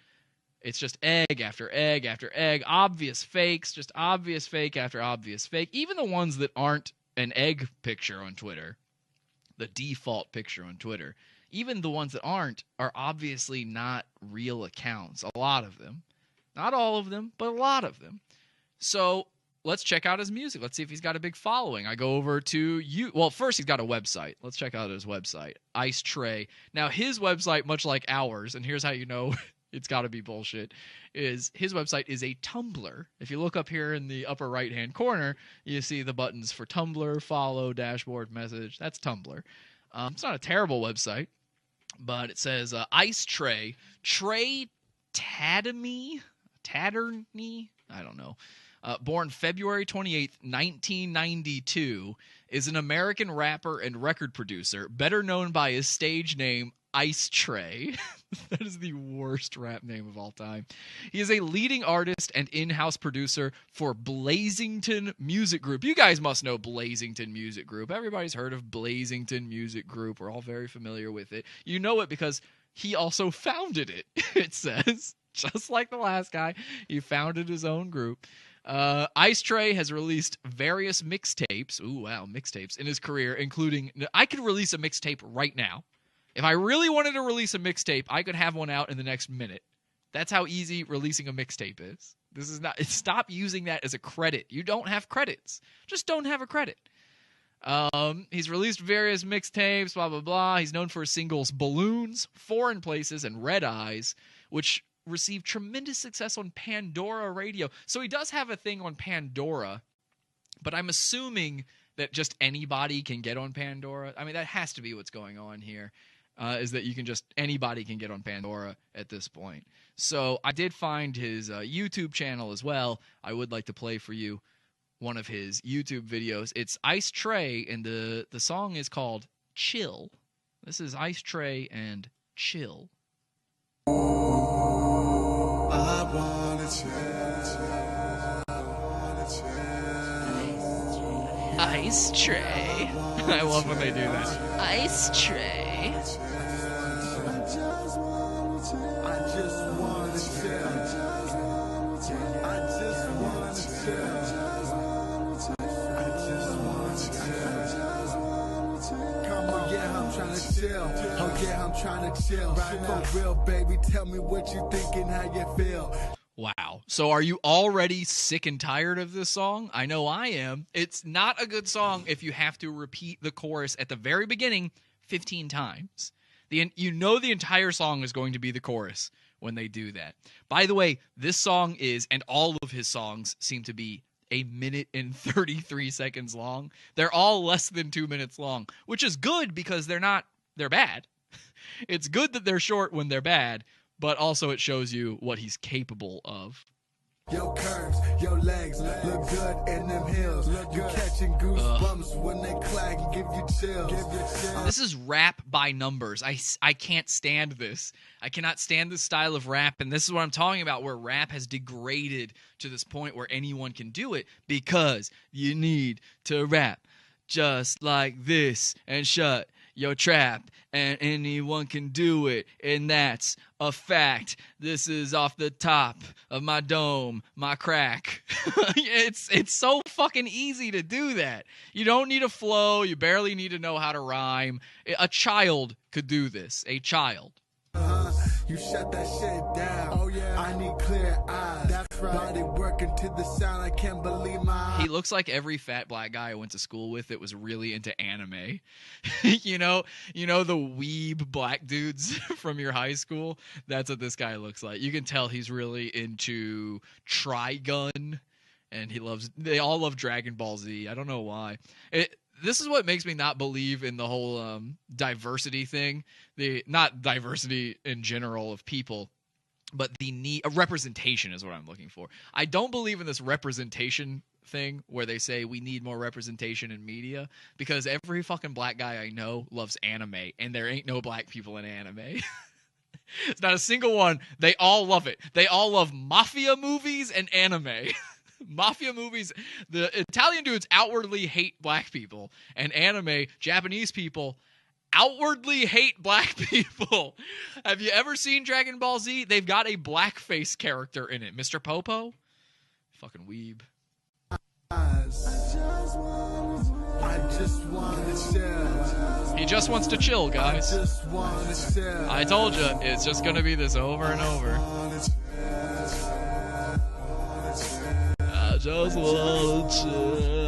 It's just egg after egg after egg. Obvious fakes, just obvious fake after obvious fake. Even the ones that aren't an egg picture on Twitter, the default picture on Twitter, even the ones that aren't are obviously not real accounts. A lot of them. Not all of them, but a lot of them. So let's check out his music. Let's see if he's got a big following. I go over to you. Well, first he's got a website. Let's check out his website, Ice Tray. Now his website, much like ours, and here's how you know it's got to be bullshit, is his website is a Tumblr. If you look up here in the upper right-hand corner, you see the buttons for Tumblr, follow, dashboard, message. That's Tumblr. It's not a terrible website, but it says Ice Tray. Trey Tatterny? I don't know. Born February 28th, 1992, is an American rapper and record producer, better known by his stage name, Ice Tray. That is the worst rap name of all time. He is a leading artist and in-house producer for Blazington Music Group. You guys must know Blazington Music Group. Everybody's heard of Blazington Music Group. We're all very familiar with it. You know it because he also founded it, it says. Just like the last guy, he founded his own group. Ice Tray has released various mixtapes. Ooh, wow, mixtapes in his career, including... I could release a mixtape right now. If I really wanted to release a mixtape, I could have one out in the next minute. That's how easy releasing a mixtape is. This is not... Stop using that as a credit. You don't have credits. Just don't have a credit. He's released various mixtapes, blah, blah, blah. He's known for his singles Balloons, Foreign Places, and Red Eyes, which received tremendous success on Pandora Radio. So he does have a thing on Pandora, but I'm assuming that just anybody can get on Pandora. I mean, that has to be what's going on here, is that you can just, anybody can get on Pandora at this point. So I did find his YouTube channel as well. I would like to play for you one of his YouTube videos. It's Ice Tray, and the song is called Chill. This is Ice Tray and Chill. I wanna change. Ice tray. I love when they do that. Ice tray. Oh yeah, I'm trying to chill. For real, baby, tell me what you thinking, how you feel. Wow. So are you already sick and tired of this song? I know I am. It's not a good song if you have to repeat the chorus at the very beginning 15 times. You know the entire song is going to be the chorus when they do that. By the way, this song is, and all of his songs seem to be, 1 minute and 33 seconds long. They're all less than 2 minutes long, which is good because they're bad. It's good that they're short when they're bad, but also it shows you what he's capable of. Your curves, your legs look good in them heels. You're catching goosebumps when they clack and give you chills. This is rap by numbers. I can't stand this. I cannot stand this style of rap, and this is what I'm talking about, where rap has degraded to this point where anyone can do it because you need to rap just like this and shut your trap, and anyone can do it, and that's a fact. This is off the top of my dome, my crack. It's so fucking easy to do that. You don't need a flow. You barely need to know how to rhyme. A child could do this. A child. You shut that shit down. Oh yeah, I need clear eyes. That's right. Body working to the sound. I can't believe my eyes. He looks like every fat black guy I went to school with that was really into anime. you know the weeb black dudes from your high school? That's what this guy looks like. You can tell he's really into Trigun, and they all love Dragon Ball Z. I don't know why. This is what makes me not believe in the whole diversity thing. Not diversity in general of people, but the need representation is what I'm looking for. I don't believe in this representation thing where they say we need more representation in media, because every fucking black guy I know loves anime, and there ain't no black people in anime. It's not a single one. They all love it. They all love mafia movies and anime. Mafia movies, the Italian dudes outwardly hate black people, and anime, Japanese people outwardly hate black people. Have you ever seen Dragon Ball Z? They've got a blackface character in it. Mr. Popo? Fucking weeb. He just wants to chill, guys. I told you, it's just gonna be this over and over. I just wanna chill.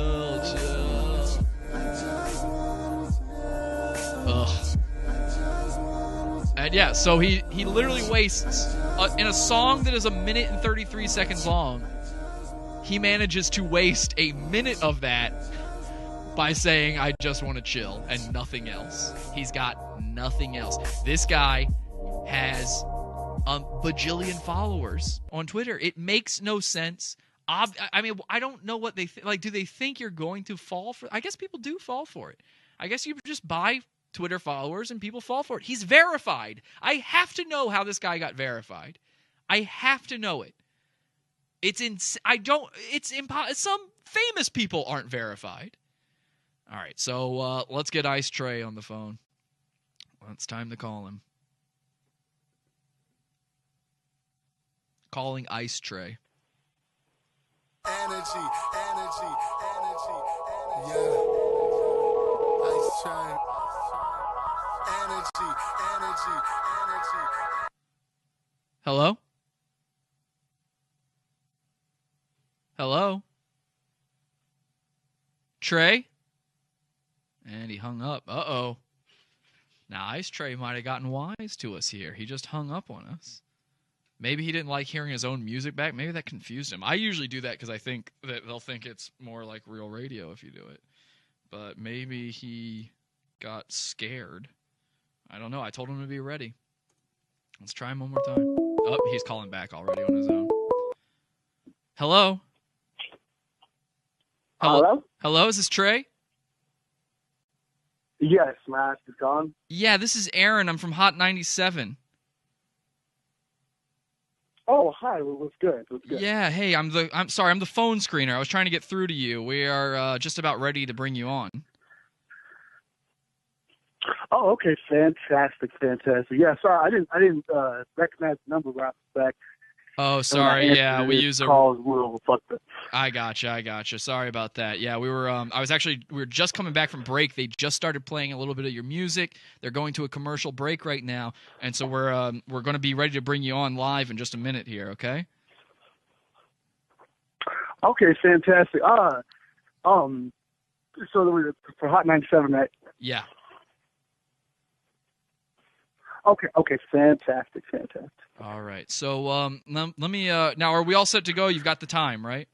Ugh. And yeah, so he literally wastes, in a song that is 1 minute and 33 seconds long, he manages to waste 1 minute of that by saying, I just want to chill, and nothing else. He's got nothing else. This guy has a bajillion followers on Twitter. It makes no sense. I mean, I don't know what they like. Do they think you're going to fall for? I guess people do fall for it. I guess you just buy Twitter followers and people fall for it. He's verified. I have to know how this guy got verified. I have to know it. It's some famous people aren't verified. All right, so let's get Ice Tray on the phone. Well, it's time to call him. Calling Ice Tray. Energy. Yeah. Ice Tray. Energy. Hello? Hello? Trey? And he hung up. Uh-oh. Now, Ice Tray might have gotten wise to us here. He just hung up on us. Maybe he didn't like hearing his own music back. Maybe that confused him. I usually do that because I think that they'll think it's more like real radio if you do it. But maybe he got scared. I don't know. I told him to be ready. Let's try him one more time. Oh, he's calling back already on his own. Hello? Hello? Hello, is this Trey? Yes, Matt is gone. Yeah, this is Aaron. I'm from Hot 97. Oh, hi. What's good? What's good? Yeah, hey, I'm sorry, I'm the phone screener. I was trying to get through to you. We are just about ready to bring you on. Oh, okay. Fantastic. Yeah, sorry, I didn't recognize the number right back. Oh, sorry. Yeah, we use a calls will fucked up. I gotcha. Sorry about that. Yeah, we were just coming back from break. They just started playing a little bit of your music. They're going to a commercial break right now, and so we're going to be ready to bring you on live in just a minute here, okay? Okay, fantastic. So for Hot 97, right? Yeah. Okay, fantastic. All right. So let me now are we all set to go? You've got the time, right?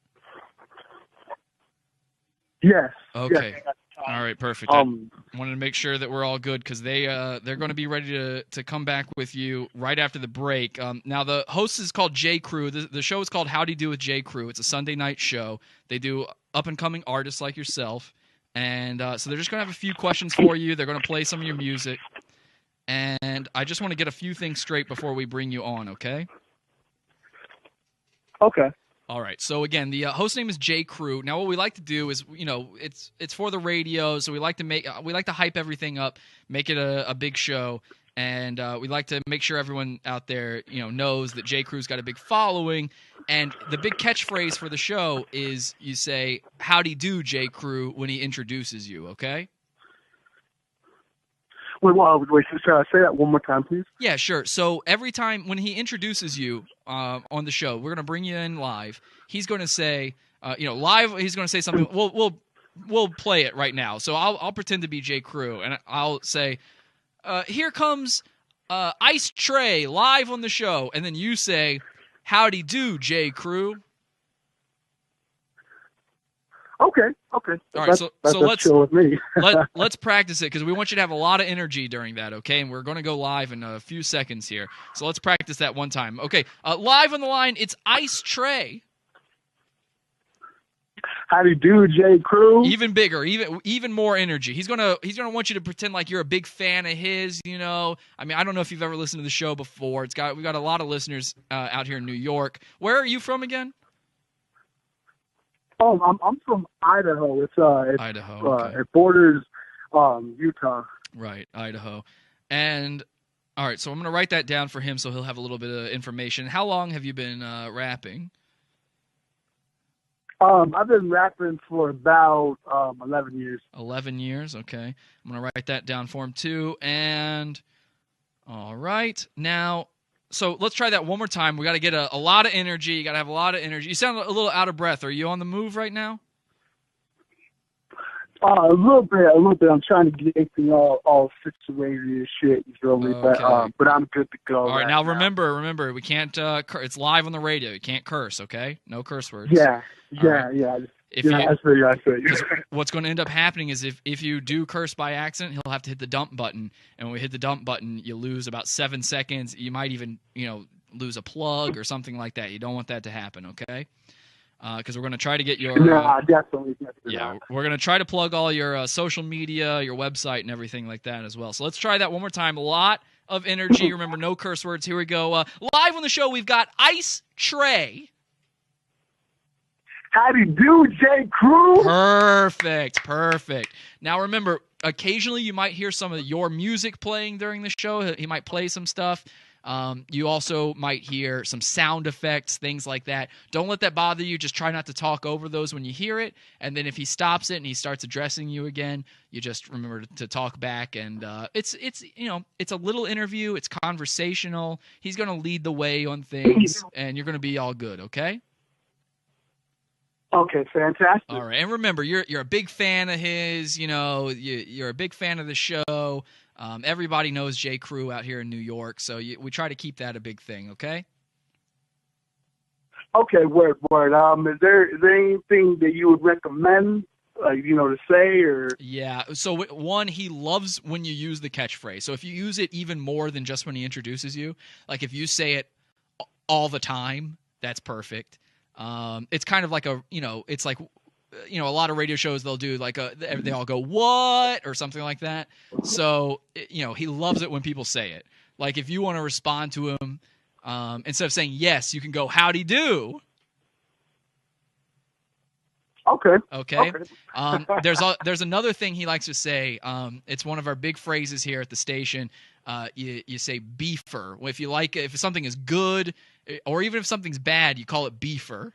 Yes. Okay. Yes, All right, perfect. I wanted to make sure that we're all good because they're going to be ready to come back with you right after the break. Now the host is called J Crew. The show is called Howdy Do with J Crew. It's a Sunday night show. They do up and coming artists like yourself, and so they're just going to have a few questions for you. They're going to play some of your music, and I just want to get a few things straight before we bring you on. Okay. Okay. All right. So again, the host name is J Crew. Now, what we like to do is, it's for the radio, so we like to hype everything up, make it a big show, and we like to make sure everyone out there, knows that J Crew's got a big following. And the big catchphrase for the show is you say, "Howdy do, J Crew," when he introduces you. Okay. Wait, should I say that one more time, please? Yeah, sure. So every time when he introduces you on the show, we're going to bring you in live. He's going to say, live. He's going to say something. We'll play it right now. So I'll pretend to be J Crew, and I'll say, "Here comes Ice Trey live on the show," and then you say, "Howdy do, J Crew." Okay. All right, so let's chill with me. let's practice it because we want you to have a lot of energy during that, okay? And we're going to go live in a few seconds here, so let's practice that one time. Okay, live on the line, it's Ice Trey. How do you do, J Crew? Even bigger, even more energy. He's gonna want you to pretend like you're a big fan of his. I mean, I don't know if you've ever listened to the show before. We've got a lot of listeners out here in New York. Where are you from again? Oh, I'm from Idaho. It's Idaho. Okay. It borders Utah. Right, Idaho. And all right, so I'm gonna write that down for him so he'll have a little bit of information. How long have you been rapping? I've been rapping for about 11 years. 11 years, okay. I'm gonna write that down for him too. And all right, now. So let's try that one more time. We got to get a lot of energy. You got to have a lot of energy. You sound a little out of breath. Are you on the move right now? A little bit. I'm trying to get everything all situated and shit. You feel me? Okay. But I'm good to go. All right, now remember, we can't. It's live on the radio. You can't curse. Okay, no curse words. Yeah. I feel you. What's going to end up happening is if you do curse by accident, he'll have to hit the dump button, and when we hit the dump button, you lose about 7 seconds. You might even lose a plug or something like that. You don't want that to happen, okay? Because we're going to try to get your definitely. Yeah, we're going to try to plug all your social media, your website, and everything like that as well. So let's try that one more time. A lot of energy. Remember, no curse words. Here we go. Live on the show, we've got Ice Trey. How do you do, J Crew? Perfect. Now remember, occasionally you might hear some of your music playing during the show. He might play some stuff. You also might hear some sound effects, things like that. Don't let that bother you. Just try not to talk over those when you hear it. And then if he stops it and he starts addressing you again, you just remember to talk back. And it's a little interview. It's conversational. He's going to lead the way on things, and you're going to be all good, okay? Okay, fantastic. All right, and remember, you're a big fan of his. You're a big fan of the show. Everybody knows J Crew out here in New York, so we try to keep that a big thing. Okay. Okay, word. Is there anything that you would recommend, to say or? Yeah. So one, he loves when you use the catchphrase. So if you use it even more than just when he introduces you, like if you say it all the time, that's perfect. It's kind of like it's like, a lot of radio shows they'll do like they all go what or something like that. So he loves it when people say it. Like if you want to respond to him, Instead of saying yes, you can go howdy do. Okay. There's another thing he likes to say. It's one of our big phrases here at the station. You say beefer. If something is good, or even if something's bad, you call it beefer.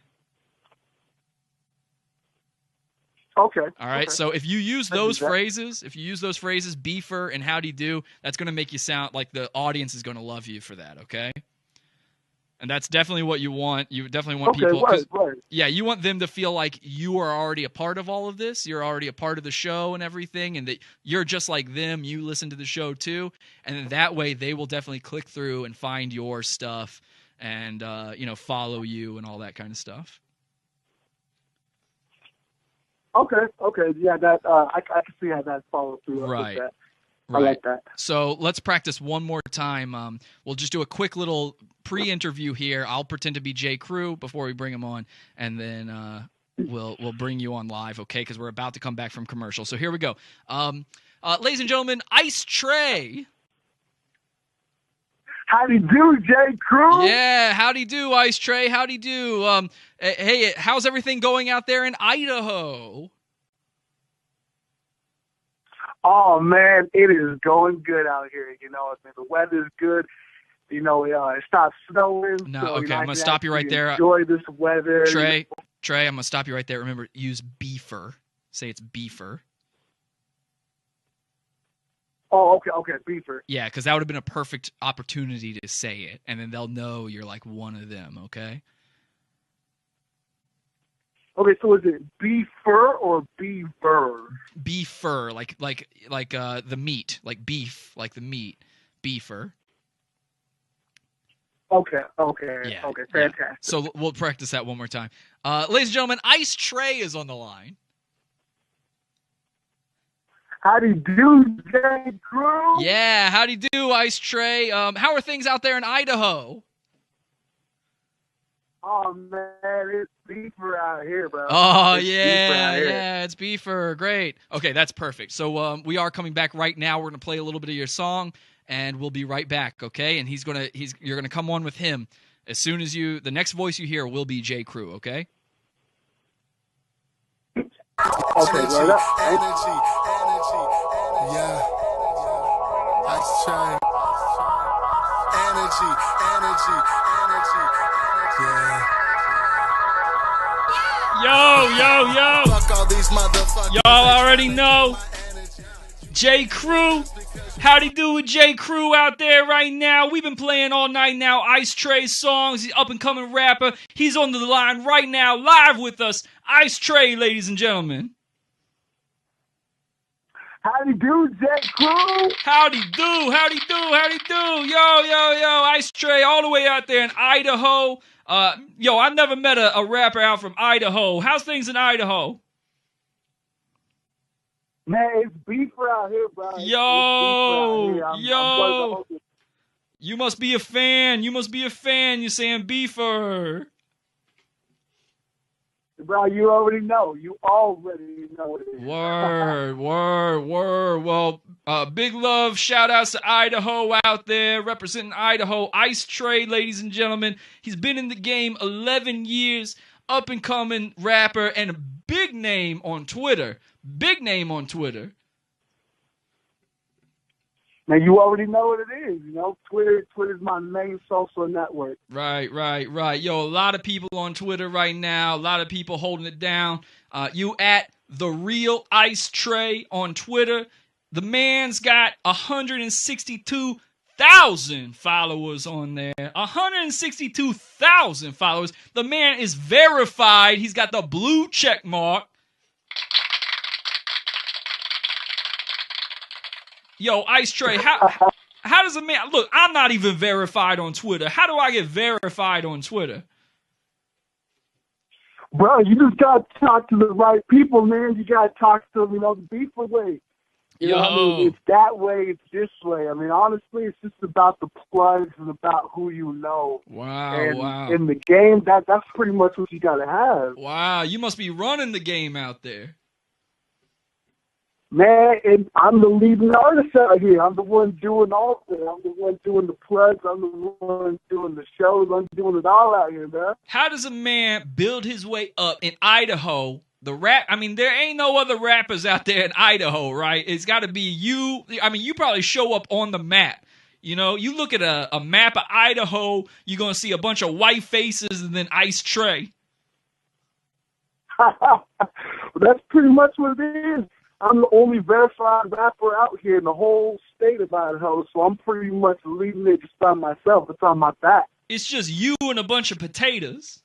Okay. All right. Okay. So if you use those phrases, beefer and howdy do, that's going to make you sound like the audience is going to love you for that. Okay. And that's definitely what you want. You definitely want people. Right. Yeah, you want them to feel like you are already a part of all of this. You're already a part of the show and everything, and that you're just like them. You listen to the show too, and then that way they will definitely click through and find your stuff and follow you and all that kind of stuff. Okay. Yeah, that I can see how that follows through. Right. With that. Right. I like that. So let's practice one more time. We'll just do a quick little pre-interview here. I'll pretend to be J. Crew before we bring him on, and then we'll bring you on live, okay? Because we're about to come back from commercial. So here we go. Ladies and gentlemen, Ice Trey. Howdy do, J. Crew? Yeah, howdy do, Ice Trey. Howdy do. Hey, how's everything going out there in Idaho? Oh, man, it is going good out here. The weather's good. It stopped snowing. No, so, okay, I I'm going to can stop you right actually there. Enjoy this weather. Trey, I'm going to stop you right there. Remember, use beefer. Say it's beefer. Oh, okay, beefer. Yeah, because that would have been a perfect opportunity to say it, and then they'll know you're like one of them, okay? Okay, so is it beefer or beaver? Beefer, like the meat, like beef, like the meat. Beefer. Okay, Yeah, fantastic. Yeah. So we'll practice that one more time. Ladies and gentlemen, Ice Trey is on the line. Howdy do, J. Crew? Yeah, howdy do, Ice Trey. How are things out there in Idaho? Oh, man, it's beefer out here, bro. Oh, It's it's beefer. Great. Okay, that's perfect. So we are coming back right now. We're going to play a little bit of your song, and we'll be right back, okay? And you're going to come on with him. As soon as the next voice you hear will be J. Crew, okay? Okay, well, Energy. Yeah. Ice Trey. Energy. Yeah. Yo. Fuck all these motherfuckers. Y'all already know. J. Crew. Howdy do with J. Crew out there right now. We've been playing all night now Ice Trey songs. He's up and coming rapper. He's on the line right now, live with us. Ice Trey, ladies and gentlemen. howdy do, J. Crew? Howdy do. Yo. Ice Trey all the way out there in Idaho. I've never met a rapper out from Idaho. How's things in Idaho? Man, it's beefer out here, bro. It's beefer out here. Yo. You must be a fan. You're saying beefer. Bro, you already know. What it is. Word. Well, big love, shout outs to Idaho out there, representing Idaho. Ice Trey, ladies and gentlemen. He's been in the game 11 years, up and coming rapper, and a big name on Twitter. Man, you already know what it is. Twitter's my main social network. Right. Yo, a lot of people on Twitter right now. A lot of people holding it down. You at The Real Ice Trey on Twitter. The man's got 162,000 followers on there. 162,000 followers. The man is verified. He's got the blue check mark. Yo, Ice Trey, how does a man... Look, I'm not even verified on Twitter. How do I get verified on Twitter? Bro, you just got to talk to the right people, man. You got to talk to them, the beefer way. It's that way, it's this way. Honestly, it's just about the plugs and about who you know. Wow. In the game, that's pretty much what you got to have. Wow, you must be running the game out there. Man, and I'm the leading artist out here. I'm the one doing all of it. I'm the one doing the plugs. I'm the one doing the shows. I'm doing it all out here, man. How does a man build his way up in Idaho? I mean, there ain't no other rappers out there in Idaho, right? It's got to be you. I mean, you probably show up on the map. You know, you look at a map of Idaho, you're going to see a bunch of white faces and then Ice Tray. That's pretty much what it is. I'm the only verified rapper out here in the whole state of Idaho, so I'm pretty much leading it just by myself. It's on my back. It's just you and a bunch of potatoes.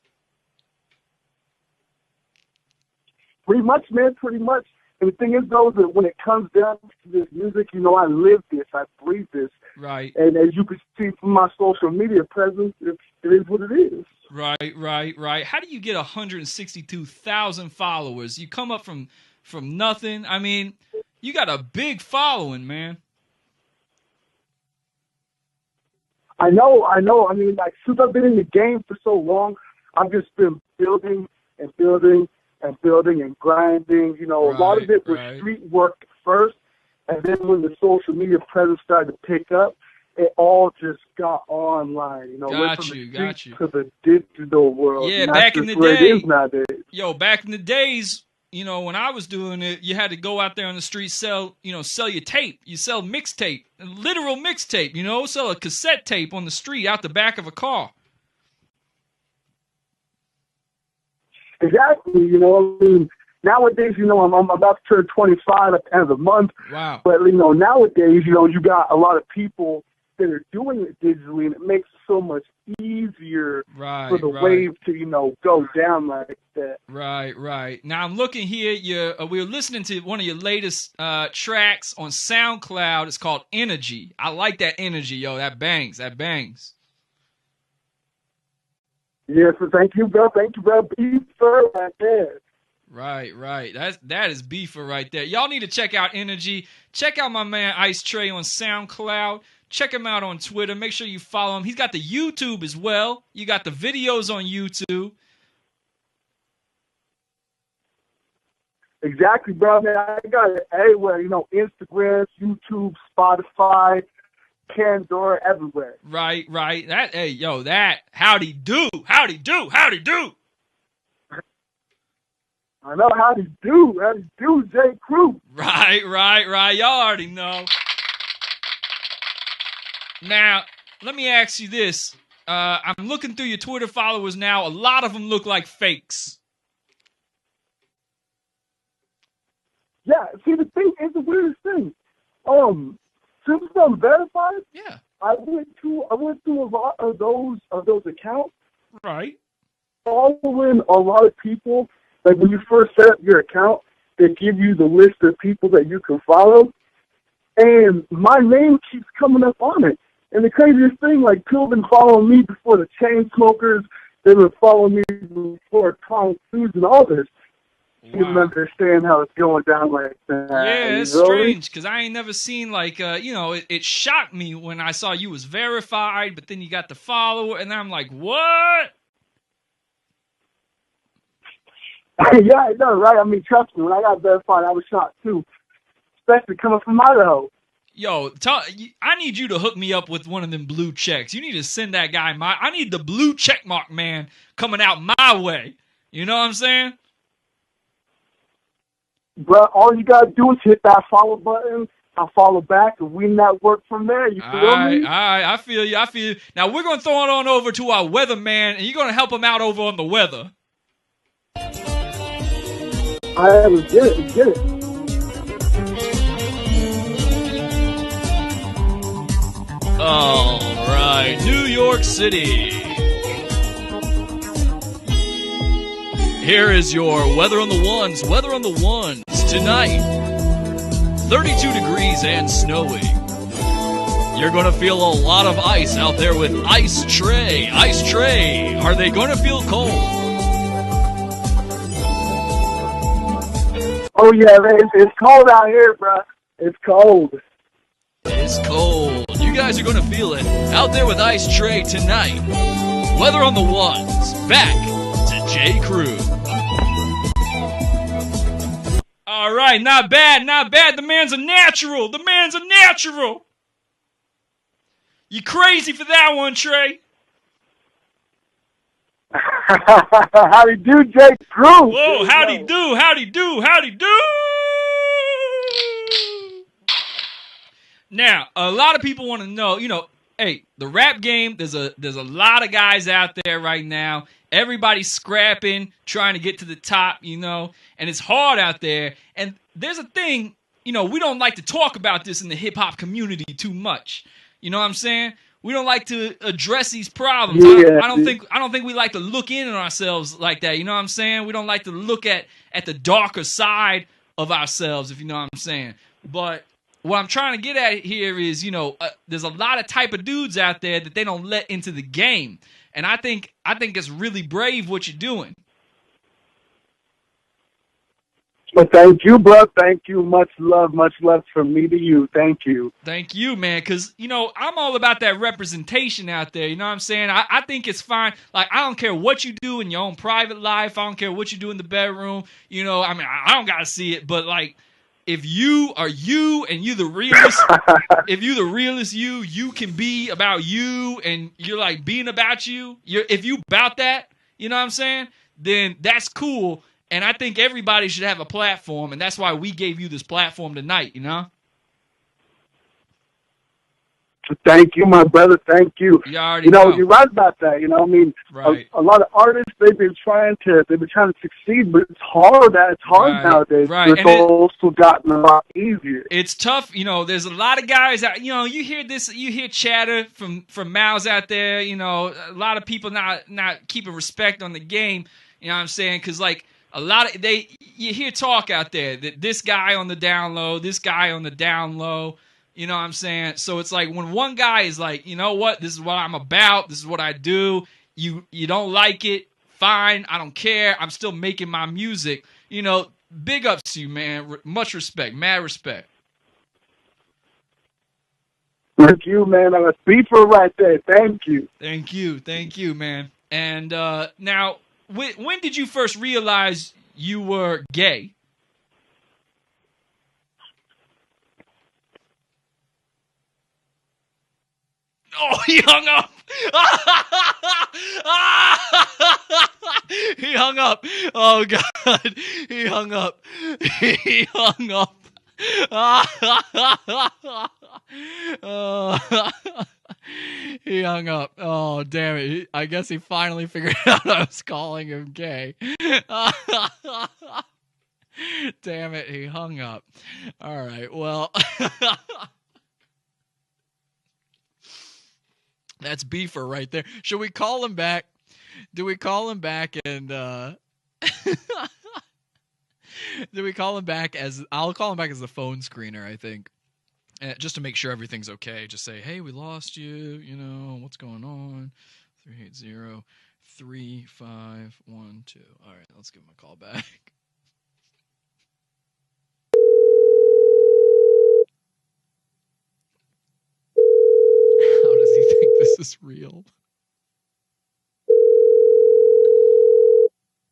Pretty much, man, pretty much. And the thing is, though, that when it comes down to this music, you know, I live this, I breathe this. Right. And as you can see from my social media presence, it is what it is. Right. How do you get 162,000 followers? You come up from nothing. I mean, you got a big following, man. I know. I mean, like, since I've been in the game for so long, I've just been building and building and building and grinding. You know, a lot of it was street work first, and then when the social media presence started to pick up, it all just got online. You know, got from you. To the digital world. Yeah, back in the day. It is nowadays. Yo, back in the days, you know, when I was doing it, you had to go out there on the street, sell your tape. You sell mixtape, literal mixtape, you know, sell a cassette tape on the street out the back of a car. Exactly, you know, I mean, nowadays, you know, I'm about to turn 25 at the end of the month. Wow. But, you know, nowadays, you know, you got a lot of people that are doing it digitally, and it makes it so much easier for the wave to, you know, go down like that. Right. Now, I'm looking here. We were listening to one of your latest tracks on SoundCloud. It's called Energy. I like that energy, yo. That bangs. Yes, thank you, bro. Beefer right there. Right. That is beefer right there. Y'all need to check out Energy. Check out my man Ice Tray on SoundCloud. Check him out on Twitter. Make sure you follow him. He's got the YouTube as well. You got the videos on YouTube. Exactly, bro. Man, I got it everywhere. You know, Instagram, YouTube, Spotify, Pandora, everywhere. Right. That. Howdy do. I know how to do, J. Crew. Right. Y'all already know. Now, let me ask you this. I'm looking through your Twitter followers now. A lot of them look like fakes. Yeah, see, the thing is the weirdest thing. Since I'm verified, yeah, I went through a lot of those accounts. Right. Following a lot of people. Like when you first set up your account, they give you the list of people that you can follow, and my name keeps coming up on it. And the craziest thing, like, people been following me before the Chainsmokers, they've been following me before Tom Cruise and all this. Wow. You don't understand how it's going down like that. Yeah, it's strange, because I ain't never seen, like, it shocked me when I saw you was verified, but then you got the follower, and I'm like, what? Yeah, I know, right? I mean, trust me, when I got verified, I was shocked, too. Especially coming from Idaho. Yo, I need you to hook me up with one of them blue checks. You need to send that guy I need the blue check mark man coming out my way. You know what I'm saying? Bro, all you gotta do is hit that follow button. I'll follow back, and we network from there. You feel me? All right. I feel you. Now, we're going to throw it on over to our weatherman, and you're going to help him out over on the weather. I get it. All right, New York City. Here is your weather on the ones. Weather on the ones tonight. 32 degrees and snowy. You're going to feel a lot of ice out there with Ice Tray. Ice Tray, are they going to feel cold? Oh, yeah, man, it's cold out here, bro. It's cold. It's cold. You guys are going to feel it out there with Ice Tray tonight. Weather on the ones. Back to J. Crew. All right, not bad, not bad. The man's a natural. The man's a natural. You crazy for that one, Trey. Howdy do, Jake Crew. Whoa, howdy do, howdy do, howdy do. Now, a lot of people want to know, hey, the rap game, there's a lot of guys out there right now. Everybody's scrapping, trying to get to the top, and it's hard out there. And there's a thing, we don't like to talk about this in the hip-hop community too much. You know what I'm saying? We don't like to address these problems. Yeah, I don't think we like to look in on ourselves like that. You know what I'm saying? We don't like to look at the darker side of ourselves, if you know what I'm saying. But what I'm trying to get at here is, there's a lot of type of dudes out there that they don't let into the game. And I think it's really brave what you're doing. Well, thank you, bro. Thank you. Much love from me to you. Thank you. Thank you, man, because, I'm all about that representation out there, you know what I'm saying? I think it's fine. Like, I don't care what you do in your own private life. I don't care what you do in the bedroom. I don't got to see it, but, like, if you are you and you the realest, if you the realest you can be about you and you're, like, being about you, if you about that, you know what I'm saying, then that's cool. And I think everybody should have a platform, and that's why we gave you this platform tonight, Thank you, my brother. Thank you. You already know. You're right about that. Right. A lot of artists they've been trying to succeed, but it's hard. It's hard nowadays. Right. It's also gotten a lot easier. It's tough. There's a lot of guys out. You hear this. You hear chatter from mouths out there. A lot of people not keeping respect on the game. You know what I'm saying? Because like. You hear talk out there that this guy on the down low, this guy on the down low, you know what I'm saying? So it's like when one guy is like, you know what, this is what I'm about, this is what I do, you don't like it, fine, I don't care, I'm still making my music, big ups to you, man, much respect, mad respect. Thank you, man, I'm a speaker right there, thank you. Thank you, man. And now, when did you first realize you were gay? Oh, he hung up. He hung up. Oh, God. He hung up. He hung up. He hung up. Oh, damn it. I guess he finally figured out I was calling him gay. Damn it, he hung up. All right, well. That's Beefer right there. Should we call him back? Do we call him back and... Do we call him back as... I'll call him back as the phone screener, I think. Just to make sure everything's okay. Just say, hey, we lost you. What's going on? 380-3512. All right, let's give him a call back. How does he think this is real?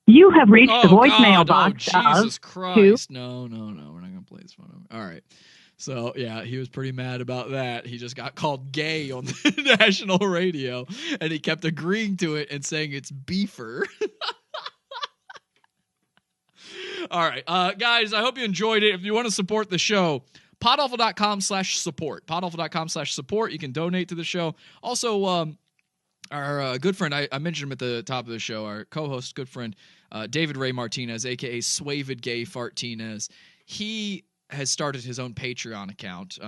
You have reached the voicemail box of Jesus Christ. two. No. We're not going to play this phone number. All right. So, yeah, he was pretty mad about that. He just got called gay on the national radio, and he kept agreeing to it and saying it's beefer. All right. Guys, I hope you enjoyed it. If you want to support the show, podawful.com/support. Podawful.com/support. You can donate to the show. Also, our good friend, I mentioned him at the top of the show, our co-host, good friend, David Ray Martinez, a.k.a. Swavid Gay Fartinez. He has started his own Patreon account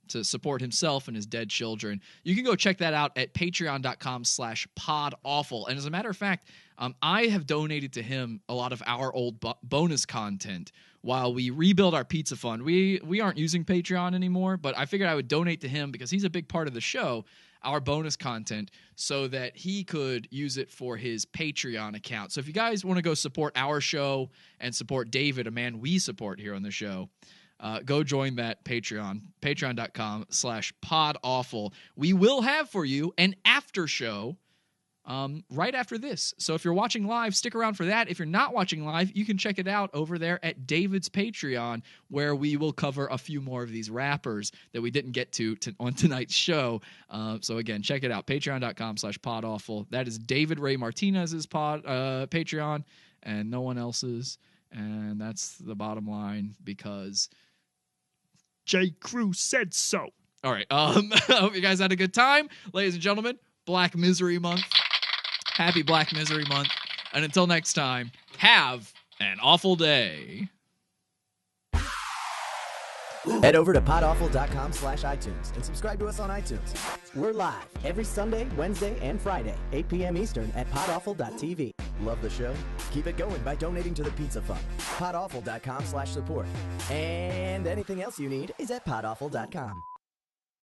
to support himself and his dead children. You can go check that out at patreon.com/podawful. And as a matter of fact, I have donated to him a lot of our old bonus content while we rebuild our pizza fund. We aren't using Patreon anymore, but I figured I would donate to him because he's a big part of the show, our bonus content, so that he could use it for his Patreon account. So if you guys want to go support our show and support David, a man we support here on the show, go join that Patreon, patreon.com/podawful. We will have for you an after show right after this. So if you're watching live, stick around for that. If you're not watching live, you can check it out over there at David's Patreon, where we will cover a few more of these rappers that we didn't get to on tonight's show. So again, check it out, patreon.com/podawful. That is David Ray Martinez's Patreon and no one else's. And that's the bottom line because J. Crew said so. All right. I hope you guys had a good time. Ladies and gentlemen, Black Misery Month. Happy Black Misery Month. And until next time, have an awful day. Head over to podawful.com/iTunes and subscribe to us on iTunes. We're live every Sunday, Wednesday, and Friday, 8 p.m. Eastern at podawful.tv. Love the show? Keep it going by donating to the Pizza Fund. podawful.com/support. And anything else you need is at podawful.com.